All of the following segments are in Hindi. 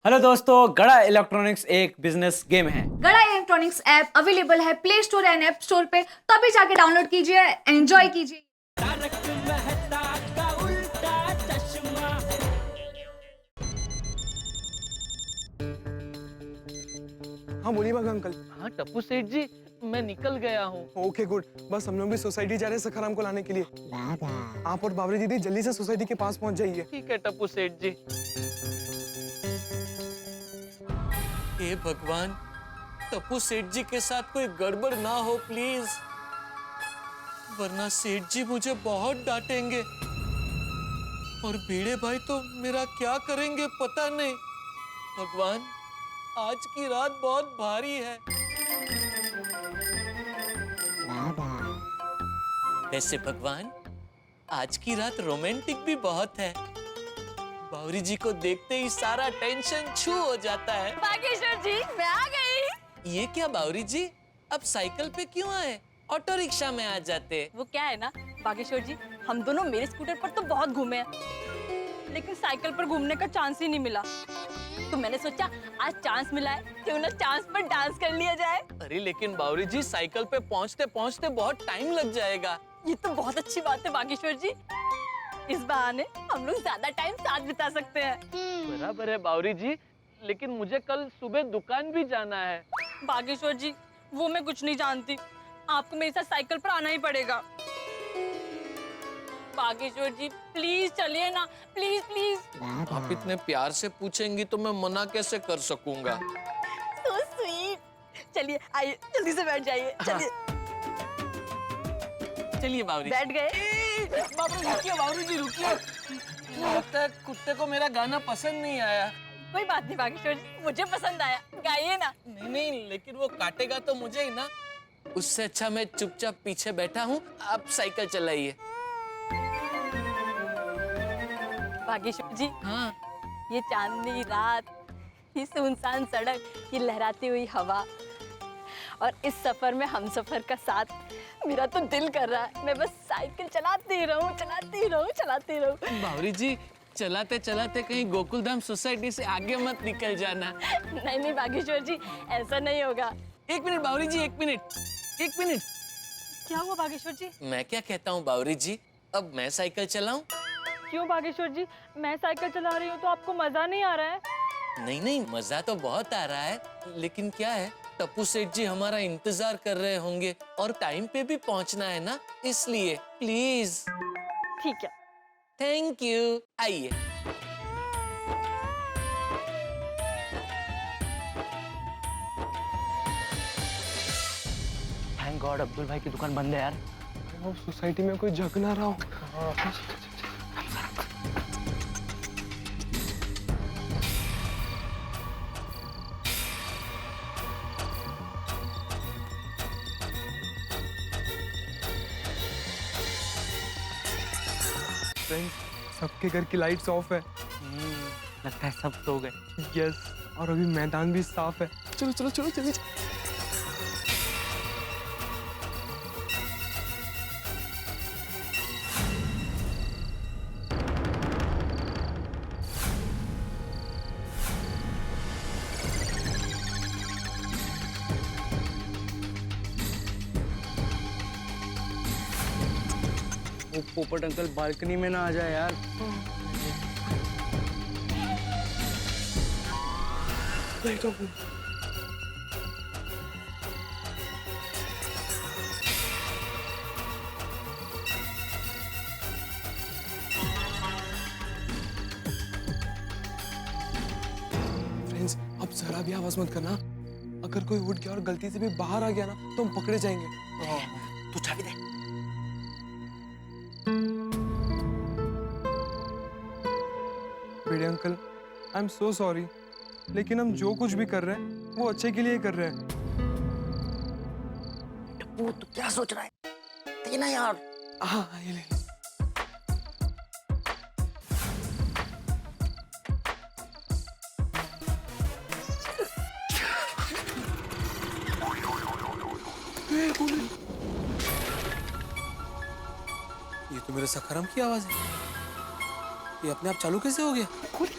हेलो दोस्तों, गड़ा इलेक्ट्रॉनिक्स एक बिजनेस गेम है। गड़ा इलेक्ट्रॉनिक्स ऐप अवेलेबल है play store and app store पे, तो अभी जाके डाउनलोड कीजिए, एंजॉय कीजिए। हाँ बोलिए बाबा अंकल। हाँ टप्पू सेठ जी, मैं निकल गया हूँ। ओके गुड, बस हम लोग भी सोसाइटी जा रहे हैं सखाराम को लाने के लिए। आप और बाबरी दीदी जल्दी से सोसाइटी के पास पहुंच जाइए। ठीक है टप्पू सेठ जी। हे भगवान, टप्पू सेठ जी के साथ कोई गड़बड़ ना हो प्लीज, वरना सेठ जी मुझे बहुत डांटेंगे और भिड़े भाई तो मेरा क्या करेंगे पता नहीं। भगवान, आज की रात बहुत भारी है। वैसे भगवान, आज की रात रोमांटिक भी बहुत है। बावरी जी को देखते ही सारा टेंशन छू हो जाता है। बागेश्वर जी, मैं आ गई। ये क्या बावरी जी, अब साइकिल पे क्यों आए? ऑटो रिक्शा में आ जाते। वो क्या है ना बागेश्वर जी, हम दोनों मेरे स्कूटर पर तो बहुत घूमे हैं, लेकिन साइकिल पर घूमने का चांस ही नहीं मिला। तो मैंने सोचा आज चांस मिला है, क्यों ना चांस पर डांस कर लिया जाए। अरे लेकिन बावरी जी, साइकिल पे पहुंचते पहुंचते बहुत टाइम लग जाएगा। ये तो बहुत अच्छी बात है बागेश्वर जी, इस बहाने हम लोग ज्यादा टाइम साथ बिता सकते हैं। बराबर है बावरी जी, लेकिन मुझे कल सुबह दुकान भी जाना है। बागेश्वर जी, वो मैं कुछ नहीं जानती, आपको मेरे साथ साइकिल पर आना ही पड़ेगा। बागेश्वर जी प्लीज चलिए ना, प्लीज प्लीज। आप इतने प्यार से पूछेंगी तो मैं मना कैसे कर सकूंगा। So sweet. चलिए आइए, जल्दी से बैठ जाइए। चलिए चलिए बावरी। बैठ गए। बावरी जी रुकिए। लगता है कुत्ते को मेरा गाना पसंद नहीं आया। कोई बात नहीं बागेश्वर जी, मुझे पसंद आया, गाइए ना। नहीं, लेकिन वो काटेगा तो मुझे ही ना। उससे अच्छा मैं चुपचाप पीछे बैठा हूँ, आप साइकिल चलाइए। बागेश्वर जी, हाँ। ये चांदनी रात, ये सुनसान सड़क, ये लहराती हुई हवा और इस सफर में हम सफर का साथ, मेरा तो दिल कर रहा है मैं बस साइकिल चलाती रहूं, चलाती रहूं, चलाती रहूं। बावरी जी, चलाते चलाते कहीं गोकुलधाम सोसाइटी से आगे मत निकल जाना। नहीं बागेश्वर जी, ऐसा नहीं होगा। एक मिनट बावरी जी, एक मिनट। क्या हुआ बागेश्वर जी? मैं क्या कहता हूँ बावरी जी, अब मैं साइकिल चलाऊं? क्यों बागेश्वर जी, मैं साइकिल चला रही हूँ तो आपको मजा नहीं आ रहा है? नहीं, मजा तो बहुत आ रहा है, लेकिन क्या है, टप्पू सेठ जी हमारा इंतजार कर रहे होंगे और टाइम पे भी पहुंचना है ना, इसलिए प्लीज। ठीक है। Thank you. आइए। थैंक गॉड अब्दुल भाई की दुकान बंद है यार। वो सोसाइटी में कोई झक ना रहा हो। फ्रेंड्स, सबके घर की लाइट्स ऑफ है। लगता है सब सो गए। यस, और अभी मैदान भी साफ है। चलो चलो चलो जल्दी। वो पोपट अंकल बालकनी में ना आ जाए यार। Light of. फ्रेंड्स, अब जरा भी आवाज मत करना। अगर कोई उठ गया और गलती से भी बाहर आ गया ना तो हम पकड़े जाएंगे। तू चाबी दे। Bhide uncle, I am so sorry, लेकिन हम जो कुछ भी कर रहे हैं वो अच्छे के लिए कर रहे हैं। टप्पू तू क्या सोच रहा है? देना यार। हाँ ये ले लो। ये तो मेरे सखाराम की आवाज है। ये अपने आप चालू कैसे हो गया?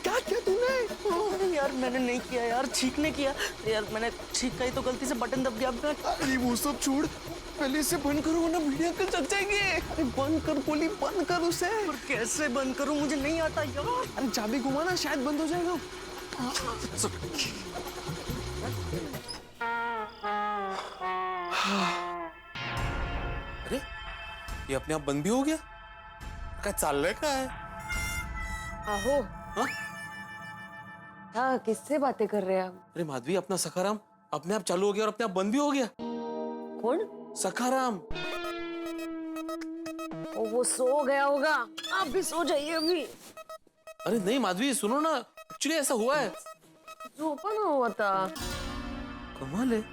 क्या क्या तूने? यार मैंने नहीं किया यार, ठीक नहीं किया यार, मैंने ठीक कही तो गलती से बटन दब गया। अरे वो सब छोड़, पहले इसे बंद करो वरना भिड़े अंकल जग जाएंगे। अरे बंद कर गोली, बंद कर उसे। पर कैसे बंद करूं, मुझे नहीं आता यार। अरे चाबी घुमाना, शायद बंद हो जाएगा। अरे ये अपने आप बंद भी हो गया, क्या चाल रहा है? आहो हाँ? हाँ, किससे बातें कर रहे हैं आप? अरे माधवी, अपना सखाराम अपने आप चालू हो गया और अपने आप बंद भी हो गया। कौन? सखाराम। वो सो गया होगा, आप भी सो जाइए अभी। अरे नहीं माधवी, सुनो ना, एक्चुअली ऐसा हुआ है। सोपन हुआ था। कमाल है,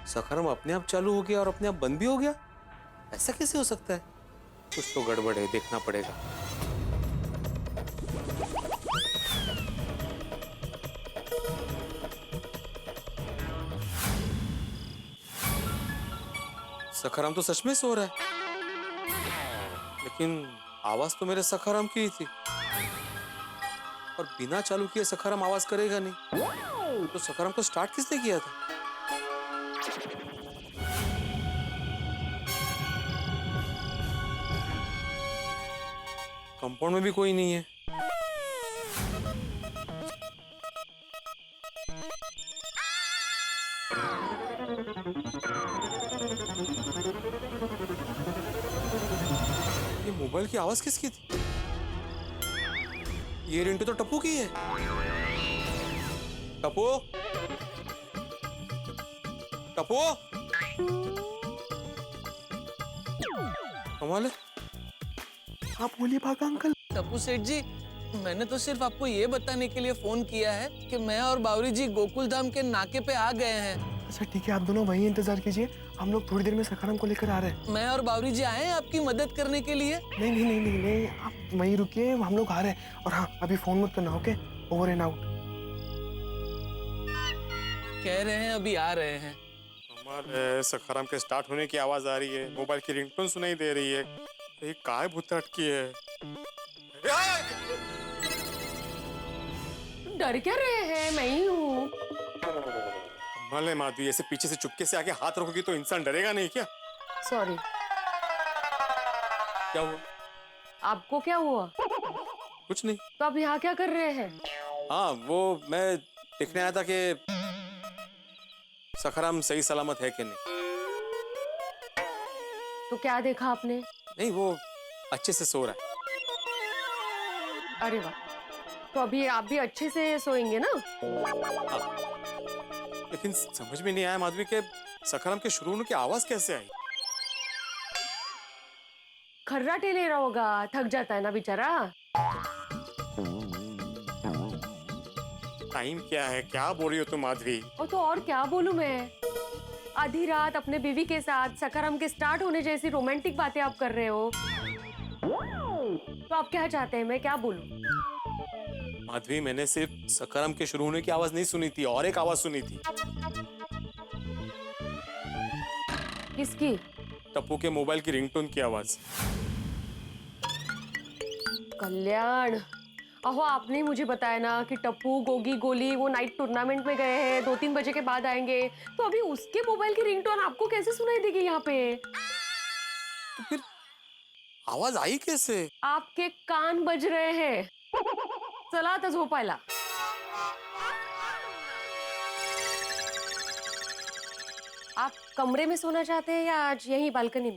सखाराम अपने आप चालू हो गया और अपने आप बंद भी हो गया। ऐसा कैसे हो सकता है? कुछ तो गड़बड़ है, देखना पड़ेगा। सखाराम तो सच में सो रहा है, लेकिन आवाज तो मेरे सखाराम की ही थी, और बिना चालू किए सखाराम आवाज करेगा नहीं। तो सखाराम को स्टार्ट किसने किया था? कंपाउंड में भी कोई नहीं है। ये मोबाइल की आवाज किसकी थी? ये रिंटू तो टप्पू की है। टप्पू, टप्पू, कमाल है। आप बोलिए भागा अंकल। टप्पू सेठ जी, मैंने तो सिर्फ आपको ये बताने के लिए फोन किया है कि मैं और बावरी जी गोकुल धाम के नाके पे आ गए हैं। अच्छा ठीक है, आप दोनों वहीं इंतजार कीजिए, हम लोग थोड़ी देर में सखाराम को लेकर आ रहे हैं। मैं और बावरी जी आए हैं आपकी मदद करने के लिए। नहीं नहीं नहीं नहीं नहीं, आप वहीं रुकिए, हम लोग आ रहे हैं। और हाँ, अभी फोन मत करना, ओके? Over and out. कह रहे हैं अभी आ रहे हैं। कमाल है, सखाराम के स्टार्ट होने की आवाज आ रही है, मोबाइल की रिंगटोन सुनाई दे रही है। ये काय भूत अटकी है? डर क्या रहे हैं? मैं ही हूँ। कमाल है माधवी, ऐसे पीछे से चुपके से आके हाथ रखोगी तो इंसान डरेगा नहीं क्या? सॉरी। क्या हुआ? आपको क्या हुआ? कुछ नहीं। तो आप यहाँ क्या कर रहे हैं? हाँ, वो मैं देखने आया था कि सखाराम सही सलामत है कि नहीं। तो क्या देखा आपने? नहीं, वो अच्छे से सो रहा है। अरे वाह, तो अभी आप भी अच्छे से सोएंगे ना? लेकिन समझ में नहीं आया माधवी के सखाराम के शुरू होने की आवाज कैसे आई? खर्राटे ले रहा होगा, थक जाता है ना बेचारा। टाइम क्या है, क्या बोल रही हो तुम माधवी? और क्या बोलूं मैं? आधी रात अपने बीवी के साथ सखाराम के स्टार्ट होने जैसी रोमांटिक बातें आप कर रहे हो। तो आप क्या चाहते हैं, मैं क्या बोलूं? माधवी, मैंने सिर्फ सखाराम के शुरू होने की आवाज नहीं सुनी थी, और एक आवाज सुनी थी। किसकी? टप्पू के मोबाइल की रिंगटोन की आवाज। कल्याण, अहो आपने ही मुझे बताया ना कि टप्पू, गोगी, गोली वो नाइट टूर्नामेंट में गए हैं, 2-3 बजे के बाद आएंगे। तो अभी उसके मोबाइल की रिंगटोन आपको कैसे सुनाई देगी यहाँ पे? तो फिर आवाज आई कैसे? आपके कान बज रहे हैं। चला आता झोपायला। आप कमरे में सोना चाहते हैं या आज यहीं बालकनी में?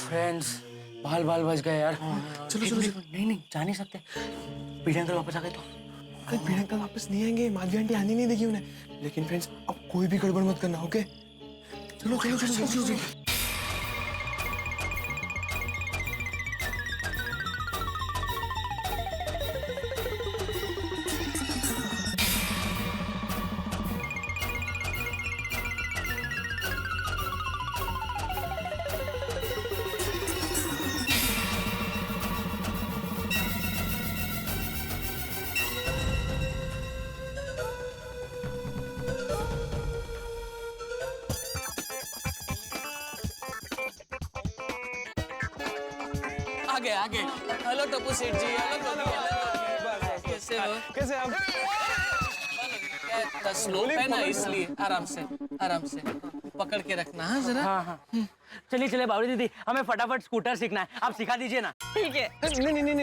फ्रेंड्स, बाल बाल बच गए यार। चलो चलो चलो। नहीं नहीं, जा नहीं सकते। पीढ़ी अंकल वापस आ गए तो? अरे भिड़े अंकल वापस नहीं आएंगे, माधवी आंटी आने नहीं देगी उन्हें। लेकिन फ्रेंड्स, अब कोई भी गड़बड़ मत करना, ओके? चलो चलो चलो चलो चलो। आ गए। हेलो टप्पू सेठ जी, हेलो गोगी, कैसे हो? कैसे आप? स्लो है ना, इसलिए आराम से पकड़ के रखना। हाँ जरा। हाँ। चलिए चलिए बावरी दीदी, हमें फटाफट स्कूटर सीखना है, आप सिखा दीजिए ना। ठीक है।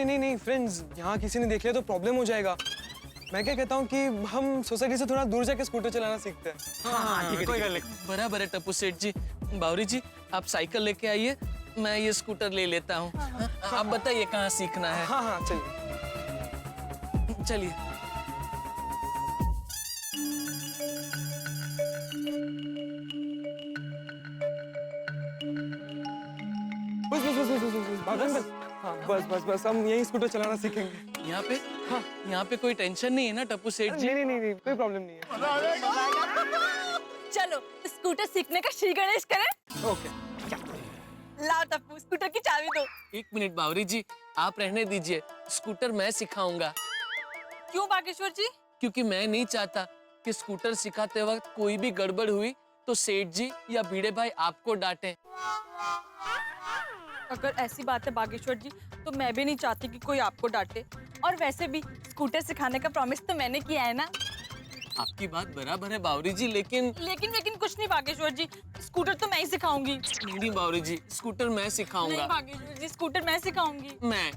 नहीं फ्रेंड्स, यहाँ किसी ने देख लिया तो प्रॉब्लम हो जाएगा। मैं क्या कहता हूँ कि हम सोसाइटी से थोड़ा दूर जाके स्कूटर चलाना सीखते हैं। हाँ ठीक है, कोई गल नहीं। बराबर है टप्पू सेठ जी। बावरी जी, आप साइकिल लेके आइए, मैं ये स्कूटर ले लेता हूँ। आप बताइए कहाँ सीखना है। हाँ चलिए। चलिए। बस हाँ बस हम यही स्कूटर चलाना सीखेंगे। यहाँ पे कोई टेंशन नहीं है ना टप्पू सेठ जी? नहीं कोई प्रॉब्लम नहीं है। चलो स्कूटर सीखने का श्री गणेश करें। ओके। लाओ टप्पू, स्कूटर की चाबी दो। 1 मिनट बावरी जी, आप रहने दीजिए, स्कूटर मैं सिखाऊंगा। क्यों बागेश्वर जी? क्योंकि मैं नहीं चाहता कि स्कूटर सिखाते वक्त कोई भी गड़बड़ हुई तो सेठ जी या भिड़े भाई आपको डांटे। अगर ऐसी बात है बागेश्वर जी, तो मैं भी नहीं चाहती कि कोई आपको डांटे। और वैसे भी स्कूटर सिखाने का प्रॉमिस तो मैंने किया है ना। आपकी बात बराबर है बावरी जी, लेकिन कुछ नहीं बागेश्वर जी, स्कूटर तो मैं ही सिखाऊंगी। नहीं बावरी जी, स्कूटर मैं सिखाऊंगा। नहीं बागेश्वर जी, स्कूटर मैं सिखाऊंगी। मैं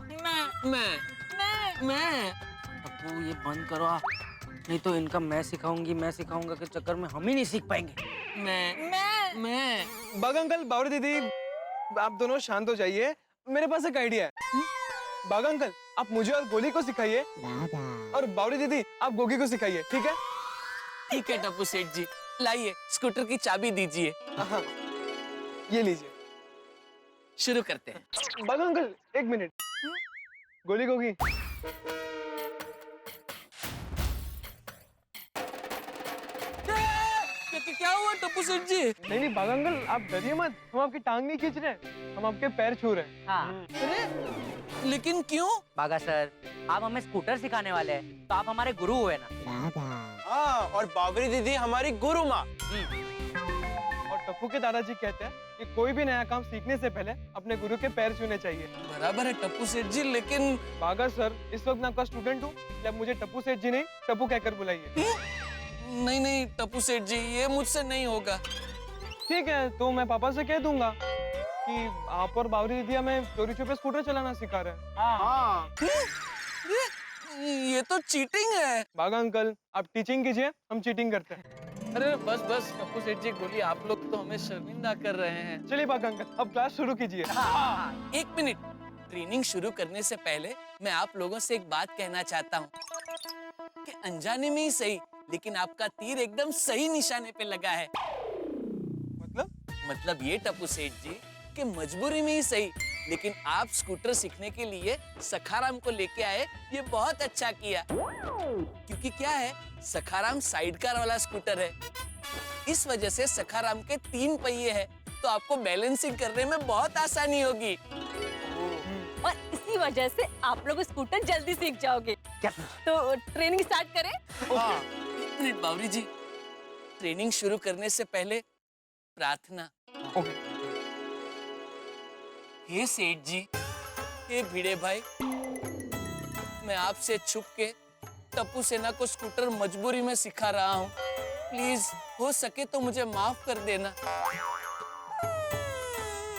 टप्पू ये बंद करो आप, नहीं तो इनका मैं सिखाऊंगा के चक्कर में हम ही नहीं सीख पाएंगे। मैं बाग अंकल, बावरी दीदी, आप दोनों शांत हो जाइए। मेरे पास एक आइडिया है। बाग अंकल, आप मुझे और गोली को सिखाइए, और बावरी दीदी आप गोगी को सिखाइए, ठीक है? ठीक है टप्पू सेठ जी, लाइए स्कूटर की चाबी दीजिए। हाँ, ये लीजिए। शुरू करते हैं। बाग अंकल 1 मिनट। गोली गोगी, क्या हुआ टप्पू सेठ जी? नहीं बाग अंकल, आप डरिए मत, हम आपकी टांग नहीं खींच रहे हैं, हम आपके पैर छू रहे हैं। अरे लेकिन क्यों? बागा सर, आप हमें स्कूटर सिखाने वाले हैं, तो आप हमारे गुरु हुए ना। हाँ, और बावरी दीदी हमारी गुरु माँ। और टप्पू के दादाजी कहते हैं कि कोई भी नया काम सीखने से पहले अपने गुरु के पैर छूने चाहिए। बराबर है टप्पू सेठ जी, लेकिन बागा सर, इस वक्त मैं आपका स्टूडेंट हूँ, जब मुझे टप्पू सेठ जी नहीं टप्पू कहकर बुलाइए। नहीं टप्पू सेठ जी, ये मुझसे नहीं होगा। ठीक है, तो मैं पापा से कह दूंगा कि आप और बावरी दीदी हमें चोरी छुपे स्कूटर चलाना सिखा रहे हैं। हाँ। ये तो चीटिंग है। बागा अंकल, आप टीचिंग कीजिए, हम चीटिंग करते हैं। अरे बस टप्पू सेठ जी, गोली, आप लोग तो हमें शर्मिंदा कर रहे हैं। चलिए बागा अंकल, अब क्लास शुरू कीजिए। 1 मिनट, ट्रेनिंग शुरू करने से पहले मैं आप लोगों से एक बात कहना चाहता हूँ कि अनजाने में ही सही, लेकिन आपका तीर एकदम सही निशाने पे लगा है। मतलब ये टप्पू सेठ जी कि मजबूरी में ही सही, लेकिन आप स्कूटर सीखने के लिए सखाराम को लेके आए, ये बहुत अच्छा किया। क्योंकि क्या है, सखाराम साइडकार वाला स्कूटर है, इस वजह से सखाराम के 3 पहिए हैं, तो आपको बैलेंसिंग करने में बहुत आसानी होगी। और इसी वजह से आप लोग स्कूटर जल्दी सीख जाओगे। तो ट्रेनिंग स्टार्ट करें? 1 मिनट बावरी जी, ट्रेनिंग शुरू करने से पहले प्रार्थना। हे सेठ जी, हे भिड़े भाई, मैं आपसे छुप के टप्पू सेना को स्कूटर मजबूरी में सिखा रहा हूँ, प्लीज हो सके तो मुझे माफ कर देना।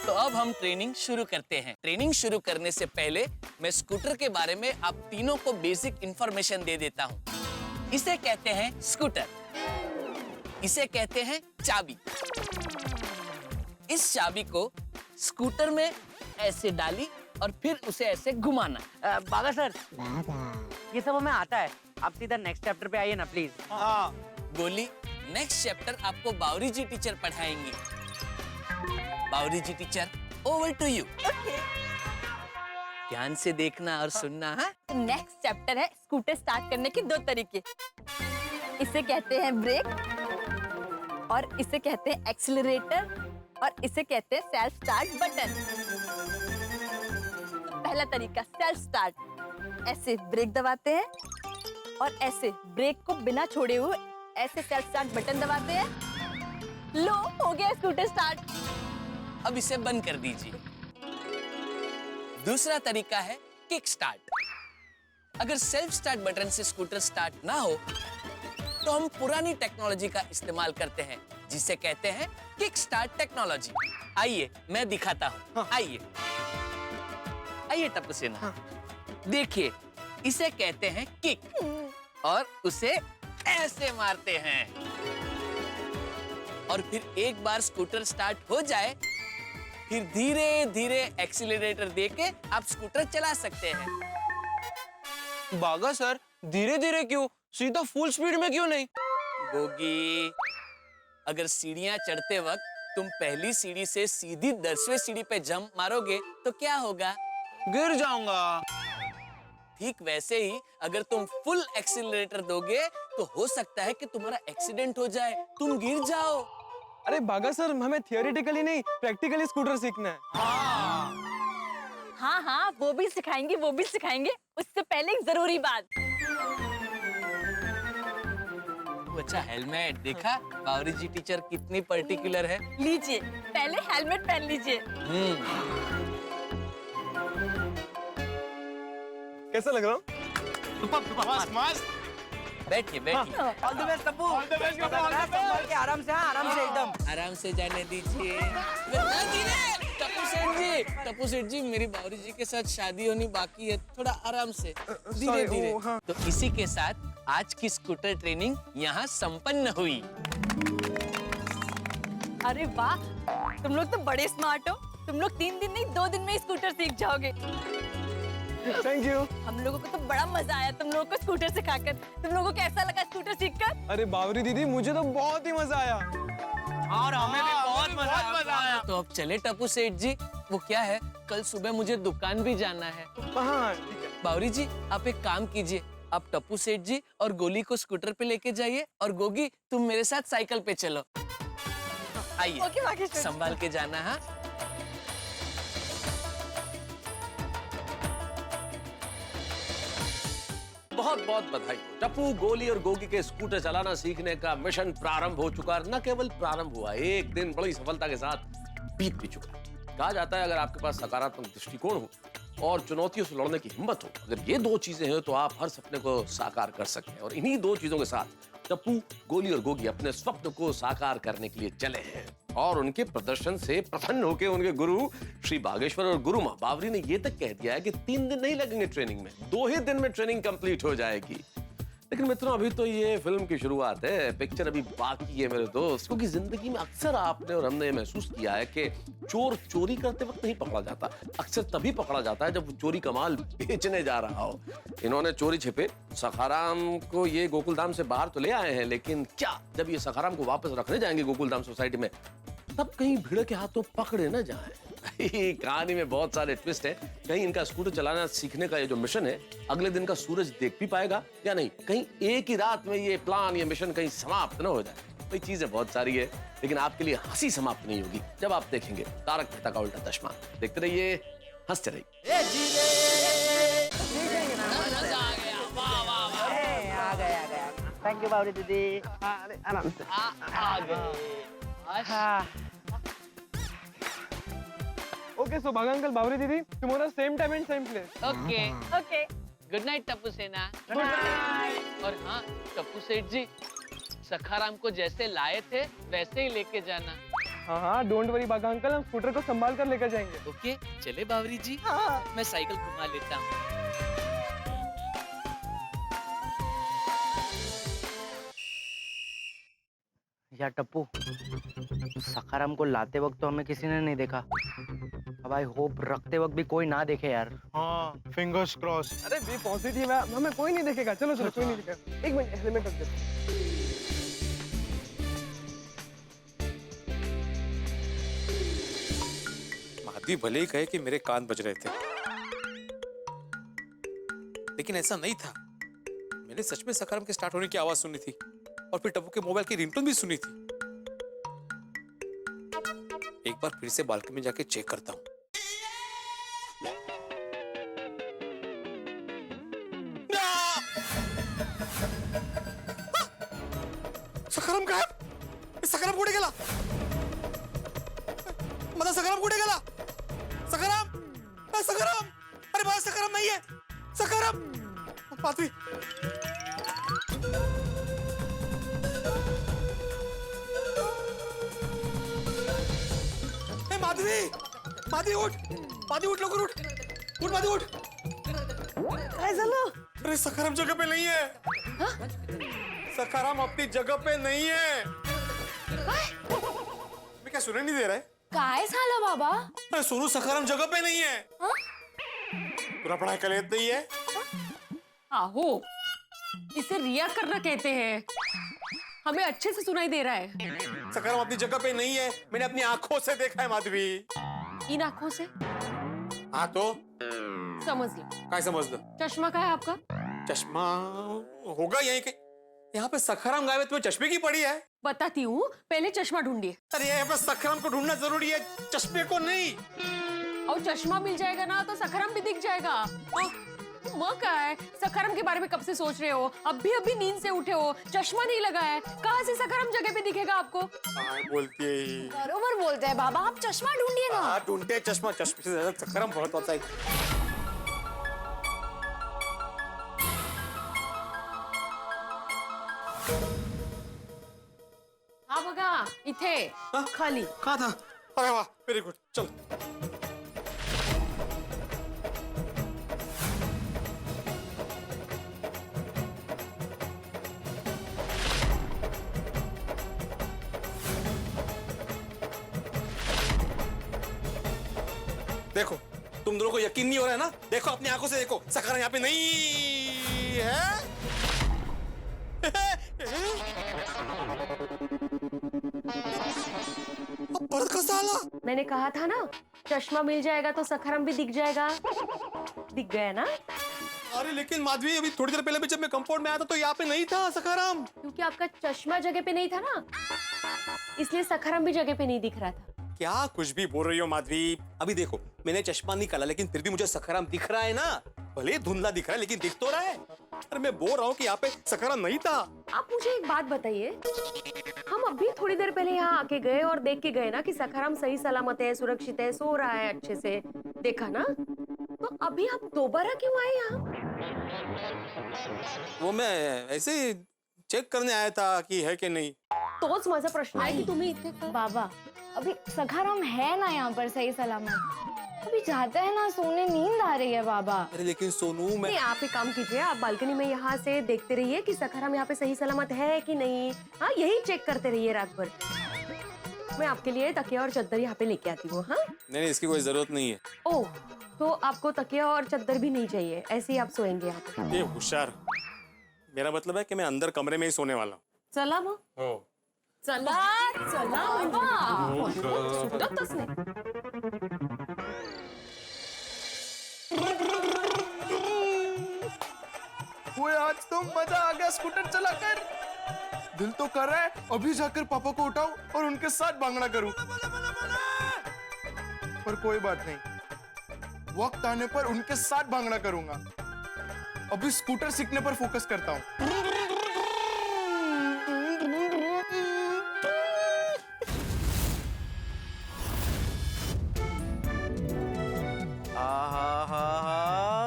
तो अब हम ट्रेनिंग शुरू करते हैं। ट्रेनिंग शुरू करने से पहले मैं स्कूटर के बारे में आप तीनों को बेसिक इंफॉर्मेशन दे देता हूँ। इसे कहते हैं स्कूटर, इसे कहते हैं चाबी। इस चाबी को स्कूटर में ऐसे डाली और फिर उसे ऐसे घुमाना। बागा सर, ये सब हमें आता है, आप सीधा नेक्स्ट चैप्टर पे आइए ना प्लीज। हाँ गोली, नेक्स्ट चैप्टर आपको बावरी जी टीचर पढ़ाएंगी। Bawri ji teacher, over to you. ध्यान से देखना और सुनना। हाँ, नेक्स्ट चैप्टर है स्कूटर स्टार्ट करने के 2 तरीके। इसे कहते हैं ब्रेक, और इसे कहते हैं एक्सीलरेटर, और इसे कहते हैं सेल्फ स्टार्ट बटन। पहला तरीका सेल्फ स्टार्ट, ऐसे ब्रेक दबाते हैं और ऐसे ब्रेक को बिना छोड़े हुए ऐसे सेल्फ स्टार्ट बटन दबाते हैं। लो, हो गया स्कूटर स्टार्ट। अब इसे बंद कर दीजिए। दूसरा तरीका है किक स्टार्ट। अगर सेल्फ स्टार्ट बटन से स्कूटर स्टार्ट ना हो तो हम पुरानी टेक्नोलॉजी का इस्तेमाल करते हैं जिसे कहते हैं किक स्टार्ट टेक्नोलॉजी। आइए मैं दिखाता हूँ। आइए आइए टप्पू सेना, देखिए इसे कहते हैं किक और उसे ऐसे मारते हैं और फिर एक बार स्कूटर स्टार्ट हो जाए फिर धीरे धीरे एक्सीलरेटर देके आप स्कूटर चला सकते हैं। बागा सर, धीरे धीरे क्यों, सीधा फुल स्पीड में क्यों नहीं? गोगी, अगर सीढ़ियां चढ़ते वक्त तुम पहली सीढ़ी से सीधी 10वीं सीढ़ी पे जंप मारोगे तो क्या होगा? गिर जाऊंगा। ठीक वैसे ही अगर तुम फुल एक्सीलरेटर दोगे तो हो सकता है कि तुम्हारा एक्सीडेंट हो जाए, तुम गिर जाओ। अरे बागा सर, हमें थियोरेटिकली नहीं प्रैक्टिकली स्कूटर सीखना है। हाँ हाँ, वो भी सिखाएंगे, वो भी सिखाएंगे। उससे पहले एक जरूरी बात। अच्छा हेलमेट देखा? बावरी जी टीचर कितनी पर्टिकुलर है। लीजिए, पहले हेलमेट पहन लीजिए। कैसा लग रहा हूँ? बैठिए बैठिए। All the best Tappu. All the best संभाल के आराम से, आराम से एकदम। आराम से जाने दीजिए। टप्पू सेठ जी, मेरी बावरी जी के साथ शादी होनी बाकी है, थोड़ा आराम से, धीरे धीरे। तो इसी के साथ आज की स्कूटर ट्रेनिंग यहाँ संपन्न हुई। अरे वाह, तुम लोग तो बड़े स्मार्ट हो। तुम लोग 3 दिन नहीं 2 दिन में ही स्कूटर सीख जाओगे। Thank you. हम लोगों को तो बड़ा मजा आया तुम लोगों को स्कूटर सिखाकर। तुम लोगों को कैसा लगा स्कूटर सीखकर? अरे बावरी दीदी, मुझे तो बहुत ही मजा आया। और हमें भी बहुत मजा आया। तो अब चले टप्पू सेठ जी। वो क्या है, कल सुबह मुझे दुकान भी जाना है। हाँ ठीक है। बावरी जी आप एक काम कीजिए, आप टप्पू सेठ जी और गोली को स्कूटर पे लेके जाइए और गोगी तुम मेरे साथ साइकिल पे चलो। आइए, ओके, संभाल के जाना। हाँ बहुत बहुत बधाई हो। टप्पू, गोली और गोगी के स्कूटर चलाना सीखने का मिशन प्रारंभ हो चुका है। न केवल प्रारंभ हुआ, एक दिन बड़ी सफलता के साथ बीत भी चुका है। कहा जाता है अगर आपके पास सकारात्मक दृष्टिकोण हो और चुनौतियों से लड़ने की हिम्मत हो, अगर ये 2 चीजें हैं तो आप हर सपने को साकार कर सकते हैं। और इन्हीं 2 चीजों के साथ टप्पू, गोली और गोगी अपने स्वप्न को साकार करने के लिए चले हैं। और उनके प्रदर्शन से प्रसन्न होकर उनके गुरु श्री बागेश्वर और गुरु माँ बावरी ने ये तक कह दिया है कि 3 दिन नहीं लगेंगे ट्रेनिंग में, 2 ही दिन में ट्रेनिंग कंप्लीट हो जाएगी। लेकिन मित्रों, अभी तो ये फिल्म की शुरुआत है, पिक्चर अभी बाकी है मेरे दोस्त। क्योंकि जिंदगी में अक्सर आपने और हमने महसूस किया है कि चोर चोरी करते वक्त नहीं पकड़ा जाता, अक्सर तभी पकड़ा जाता है जब वो चोरी का माल बेचने जा रहा हो। इन्होंने चोरी छिपे सखाराम को ये गोकुलधाम से बाहर तो ले आए हैं, लेकिन क्या जब ये सखाराम को वापस रखने जाएंगे गोकुलधाम सोसाइटी में, तब कहीं भीड़ के हाथों पकड़े न जाए। कहानी में बहुत सारे ट्विस्ट है। कहीं इनका स्कूटर चलाना सीखने का ये जो मिशन है अगले दिन का सूरज देख भी पाएगा या नहीं, कहीं एक ही रात में ये प्लान, ये मिशन कहीं समाप्त न हो जाए। कई चीजें बहुत सारी है, लेकिन आपके लिए हंसी समाप्त नहीं होगी जब आप देखेंगे तारक मेहता का उल्टा चश्मा। देखते रहिए, हंसते रहिए। आ गया। थैंक यू बावरी दीदी। आराम से। ओके, सो बागा अंकल, बावरी दीदी, tomorrow same time and same place. Okay. Good night Tappu सेना। और हाँ टप्पू सेठ जी, सखाराम को जैसे लाए थे वैसे ही लेके जाना। हाँ, डोंट वरी बागा अंकल, हम स्कूटर को संभाल कर लेकर जाएंगे। ओके, चले बावरी जी। मैं साइकिल घुमा लेता हूँ। यार टप्पू, सखाराम को लाते वक्त तो हमें किसी ने नहीं देखा। अब आई होप रखते वक्त भी कोई ना देखे यार। हाँ, फिंगर्स क्रॉस। अरे बी पॉजिटिव है, हमें कोई नहीं देखेगा। चलो कोई नहीं देखेगा। एक मिनट, हेलमेट रख दे। माधवी भले ही कहे कि मेरे कान बज रहे थे, लेकिन ऐसा नहीं था। मैंने सच में सखाराम के स्टार्ट होने की आवाज सुनी थी और फिर टप्पू के मोबाइल की रिंगटोन भी सुनी थी। एक बार फिर से बालकनी में जाके चेक करता हूं। सखाराम गायब। सखाराम कुठे गेला? माझा सखाराम कुठे गेला? सखाराम, सखाराम सखाराम माधवी ए माधवी माधवी उठ लवकर उठ माधवी उठ काय झालं? अरे सखाराम जगह पे नहीं है सखाराम अपनी जगह पे नहीं है मैं क्या सुनाई नहीं दे रहा है काय झालं बाबा? अरे सोनू सखाराम जगह पे नहीं है पूरा पढ़ाई कर लेते नहीं है आहो, इसे रिया करना कहते हैं। हमें अच्छे से सुनाई दे रहा है। सखाराम अपनी जगह पे नहीं है मैंने अपनी आंखों से देखा है माधवी इन आंखों से हाँ तो समझ लो। क्या समझ लो चश्मा का है आपका? चश्मा होगा यहीं के यहाँ पे सखाराम गायब है तुम्हें चश्मे की पड़ी है बताती हूँ, पहले चश्मा ढूंढिए। अरे यहाँ पे सखाराम को ढूंढना जरूरी है चश्मे को नहीं और चश्मा मिल जाएगा ना तो सखाराम भी दिख जाएगा। वो क्या है, सखाराम के बारे में कब से सोच रहे हो? अभी नींद से उठे हो, चश्मा नहीं लगा है, कहाँ से सखाराम जगह पे दिखेगा आपको? बोलती है बरोबर बोलते हैं बाबा, आप चश्मा ढूंढिए ना। हाँ ढूंढते चश्मा चश्मे से ज्यादा सखाराम बहुत होता है हा बघा इथे खाली। कहाँ था अरे वाह वेरी गुड चल देखो तुम दोनों को यकीन नहीं हो रहा है ना देखो अपनी आंखों से देखो सखाराम यहाँ पे नहीं है पर्द का साला मैंने कहा था ना, चश्मा मिल जाएगा तो सखाराम भी दिख जाएगा। दिख गया ना? अरे लेकिन माधवी अभी थोड़ी देर पहले भी जब मैं कंपाउंड में आया था तो यहाँ पे नहीं था सखाराम क्योंकि आपका चश्मा जगह पे नहीं था ना, इसलिए सखाराम भी जगह पे नहीं दिख रहा था। क्या कुछ भी बोल रही हो माधवी अभी देखो मैंने चश्मा निकाला लेकिन फिर भी मुझे सखाराम दिख रहा है ना भले ही धुंधला दिख रहा है लेकिन दिख तो रहा है अरे मैं बोल रहा हूँ कि यहाँ पे सखाराम नहीं था आप मुझे एक बात बताइए, हम अभी थोड़ी देर पहले यहाँ आके गए और देख के गए ना कि सखाराम सही सलामत है, सुरक्षित है, सो रहा है अच्छे से, देखा ना? तो अभी आप दोबारा क्यों आए यहाँ? वो मैं ऐसे ही चेक करने आया था कि है कि नहीं तोच माझा प्रश्न आहे की तुम्ही इथे का? बाबा अभी सखाराम है ना यहाँ पर सही सलामत, अभी जाते हैं ना सोने, नींद आ रही है बाबा। अरे लेकिन सोनू मैं नहीं, आप एक काम कीजिए, आप बालकनी में यहाँ से देखते रहिए कि सखाराम यहाँ पे सही सलामत है कि नहीं। हाँ यही चेक करते रहिए रात भर। मैं आपके लिए तकिया और चद्दर यहाँ पे लेके आती हूँ। हाँ नहीं इसकी कोई जरूरत नहीं है ओह, तो आपको तकिया और चद्दर भी नहीं चाहिए, ऐसे ही आप सोएंगे यहाँ पे? ये होशियार मेरा मतलब है कि मैं अंदर कमरे में ही सोने वाला हूँ चला मग चला चला बाबा, सुटतच नाही। ओए आज तो मजा आ गया स्कूटर चलाकर। दिल तो कर रहा है अभी जाकर पापा को उठाऊं और उनके साथ भांगड़ा करूं। पर कोई बात नहीं, वक्त आने पर उनके साथ भांगड़ा करूंगा। अभी स्कूटर सीखने पर फोकस करता हूं।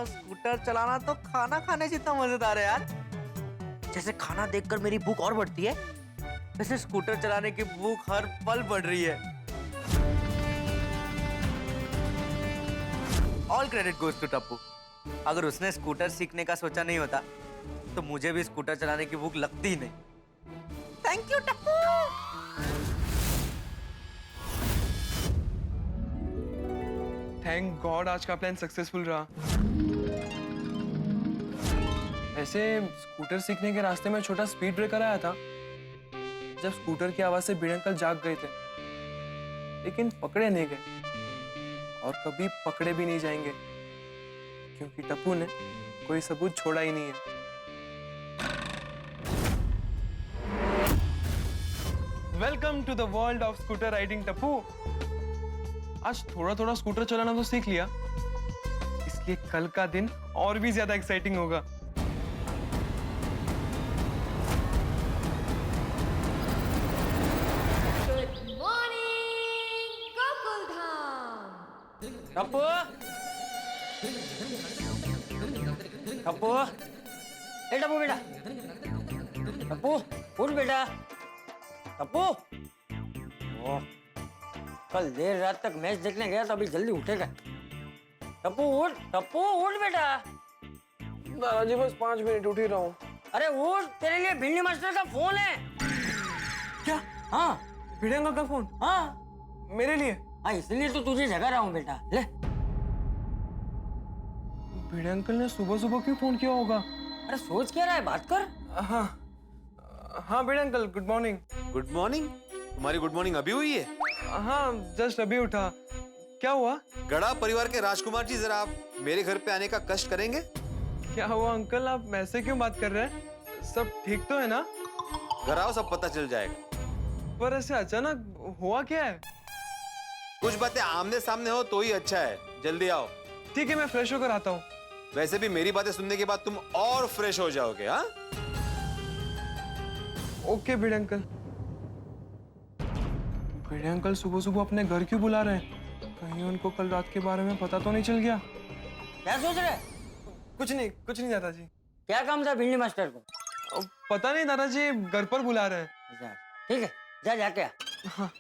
स्कूटर चलाना तो खाना खाने जितना मजेदार है यार। जैसे खाना देखकर मेरी भूख और बढ़ती है, वैसे स्कूटर चलाने की भूख हर पल बढ़ रही है। All credit goes to Tappu. अगर उसने स्कूटर सीखने का सोचा नहीं होता तो मुझे भी स्कूटर चलाने की भूख लगती ही नहीं। Thank you Tappu. Thank God आज का प्लान सक्सेसफुल रहा। ऐसे स्कूटर सीखने के रास्ते में छोटा स्पीड ब्रेकर आया था जब स्कूटर की आवाज से भिड़े अंकल जाग गए थे, लेकिन पकड़े नहीं गए और कभी पकड़े भी नहीं जाएंगे क्योंकि टप्पू ने कोई सबूत छोड़ा ही नहीं है। Welcome to the world of scooter riding Tappu. आज थोड़ा थोड़ा स्कूटर चलाना तो सीख लिया, इसलिए कल का दिन और भी ज्यादा एक्साइटिंग होगा। टप्पू टप्पू, ए टप्पू बेटा, टप्पू उठ बेटा, टप्पू। ओह, कल देर रात तक मैच देखने गया तो अभी जल्दी उठेगा। टप्पू उठ बेटा। दादाजी बस 5 मिनट उठ ही रहा हूँ। अरे उठ, तेरे लिए भिंडी मास्टर का फोन है। क्या? हाँ भिड़े अंकल का फोन? हाँ मेरे लिए? हाँ, इसलिए तो तुझे जगा रहा हूँ बेटा, ले। भिड़े अंकल ने सुबह सुबह क्यों फोन किया होगा? अरे सोच क्या रहा है, बात कर। हाँ हाँ Bhide uncle, good morning. Good morning? तुम्हारी गुड मॉर्निंग अभी हुई है? हाँ जस्ट अभी उठा। क्या हुआ? गड़ा परिवार के राजकुमार जी, जरा आप मेरे घर पे आने का कष्ट करेंगे? क्या हुआ अंकल, आप ऐसे क्यों बात कर रहे हैं? सब ठीक तो है ना? घर आओ, सब पता चल जाएगा। पर ऐसे अचानक हुआ क्या है? कुछ बातें आमने सामने हो तो ही अच्छा है। जल्दी आओ। ठीक है, मैं फ्रेश होकर आता हूँ। वैसे भी मेरी बातें सुनने के बाद तुम और फ्रेश हो जाओगे। हाँ, ओके भिड़े अंकल। भिड़े अंकल सुबह सुबह अपने घर क्यों बुला रहे हैं? कहीं उनको कल रात के बारे में पता तो नहीं चल गया? क्या सोच रहे? कुछ नहीं दादाजी। क्या काम था भिंडी मास्टर को? पता नहीं दादाजी, घर पर बुला रहे हैं। अच्छा, ठीक है, जा जाके आ। हाँ।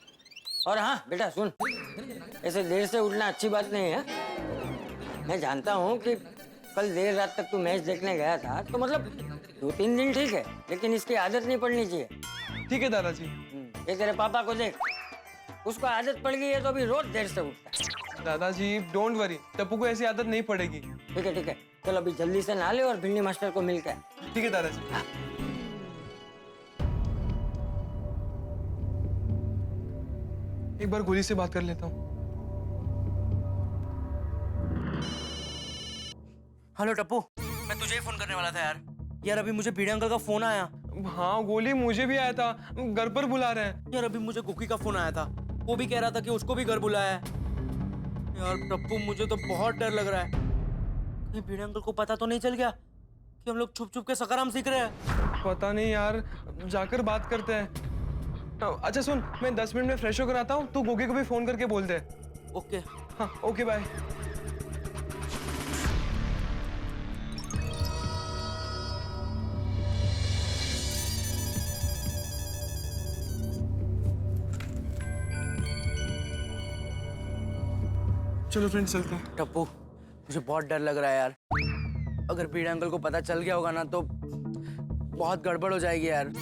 और हाँ बेटा सुन, ऐसे देर से उठना अच्छी बात नहीं है। मैं जानता हूँ कि कल देर रात तक तू मैच देखने गया था, तो मतलब 2-3 दिन ठीक है, लेकिन इसकी आदत नहीं पड़नी चाहिए। ठीक है दादाजी। ये तेरे पापा को देख, उसको आदत पड़ गई है तो अभी रोज देर से उठता है। दादाजी डोंट वरी, टप्पू को ऐसी आदत नहीं पड़ेगी। ठीक है, चलो अभी जल्दी से नहा ले और भिंडी मास्टर को मिल के। ठीक है दादाजी। हाँ। एक बार गोली से बात कर लेता हूँ। हेलो टप्पू, मैं तुझे ही फोन करने वाला था यार अभी मुझे भिड़े अंकल का फोन आया। हाँ गोली, मुझे भी आया था, घर पर बुला रहे हैं। यार अभी मुझे कुकी का फोन आया था, वो भी कह रहा था कि उसको भी घर बुलाया है। यार टप्पू, मुझे तो बहुत डर लग रहा है। कहीं भिड़े अंकल को पता तो नहीं चल गया कि हम लोग छुप छुप के सकाराम सीख रहे हैं? पता नहीं यार, जाकर बात करते हैं। अच्छा सुन, मैं 10 मिनट में फ्रेश होकर आता हूँ, तू गोगी को भी फोन करके बोल दे। ओके। हाँ ओके बाय। चलो फ्रेंड्स चलते हैं। टप्पू, मुझे बहुत डर लग रहा है यार। अगर भिड़े अंकल को पता चल गया होगा ना तो बहुत गड़बड़ हो जाएगी यार।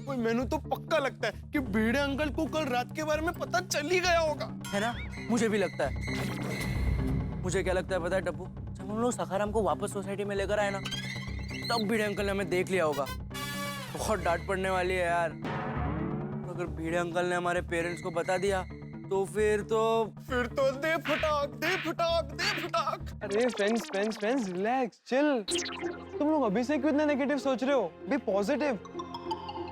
मैंने तो पक्का लगता है कि भिड़े अंकल को कल रात के बारे में पता चल ही गया होगा, है ना? मुझे भी लगता है। मुझे क्या लगता है पता है टप्पू, जब हम लोग सखाराम को वापस सोसाइटी में लेकर आए ना, तब भिड़े अंकल ने हमें देख लिया होगा। बहुत डांट पड़ने वाली है यार। अगर भिड़े अंकल ने हमारे पेरेंट्स को बता दिया तो फिर दे फटाक। अरे फ्रेंड्स रिलैक्स, चिल। तुम लोग अभी से क्यों इतना नेगेटिव सोच रहे हो? Be positive.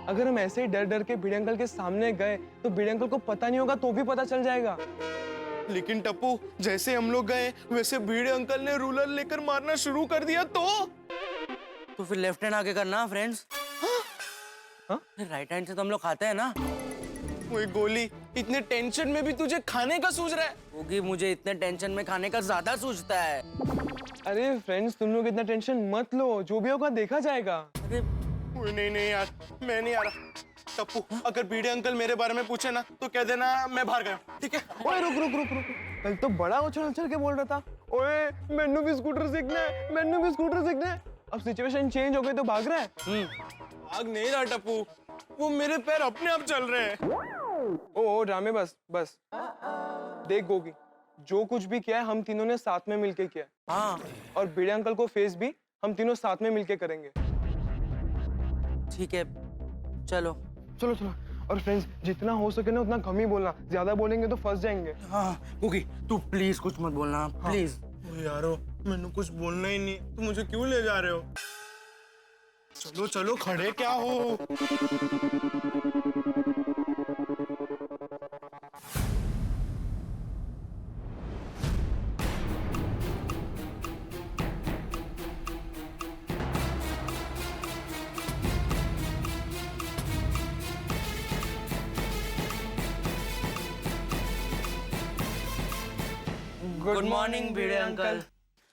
अगर हम ऐसे ही डर डर के भिड़े अंकल के सामने गए तो भिड़े अंकल को पता नहीं होगा तो भी पता चल जाएगा। लेकिन टप्पू, जैसे हम लोग गए वैसे भिड़े अंकल ने रूलर लेकर मारना शुरू कर दिया तो फिर लेफ्ट हैंड आगे करना फ्रेंड्स। हाँ? राइट हैंड से तो हम लोग खाते हैं ना। वही गोली, इतने टेंशन में भी तुझे खाने का सूझ रहा है? होगी, मुझे इतने टेंशन में खाने का ज्यादा सूझता है। अरे फ्रेंड्स, तुम लोग इतना टेंशन मत लो, जो भी होगा देखा जाएगा। अरे नहीं यार, मैं नहीं आ रहा। टप्पू, अगर भिड़े अंकल मेरे बारे में पूछे ना तो कह देना मैं बाहर गया, ठीक है? ओए रुक। कल तो बड़ा उछल के बोल रहा था, ओए मैंने भी स्कूटर सीखना है। अब सिचुएशन चेंज हो गई तो भाग रहा है। भाग नहीं रहा टप्पू, वो मेरे पैर अपने आप चल रहे हैं। ओ ड्रामे, बस देख गोगी, जो कुछ भी किया है हम तीनों ने साथ में मिलके किया है। हाँ, और भिड़े अंकल को फेस भी हम तीनों साथ में मिलके करेंगे। ठीक है, चलो। और फ्रेंड्स, जितना हो सके ना उतना कम ही बोलना, ज्यादा बोलेंगे तो फंस जाएंगे। हाँ गोगी, तू प्लीज कुछ मत बोलना, प्लीज। यारो, मैंने कुछ बोलना ही नहीं, तुम मुझे क्यों ले जा रहे हो? चलो खड़े क्या हो? Good morning Bhide uncle.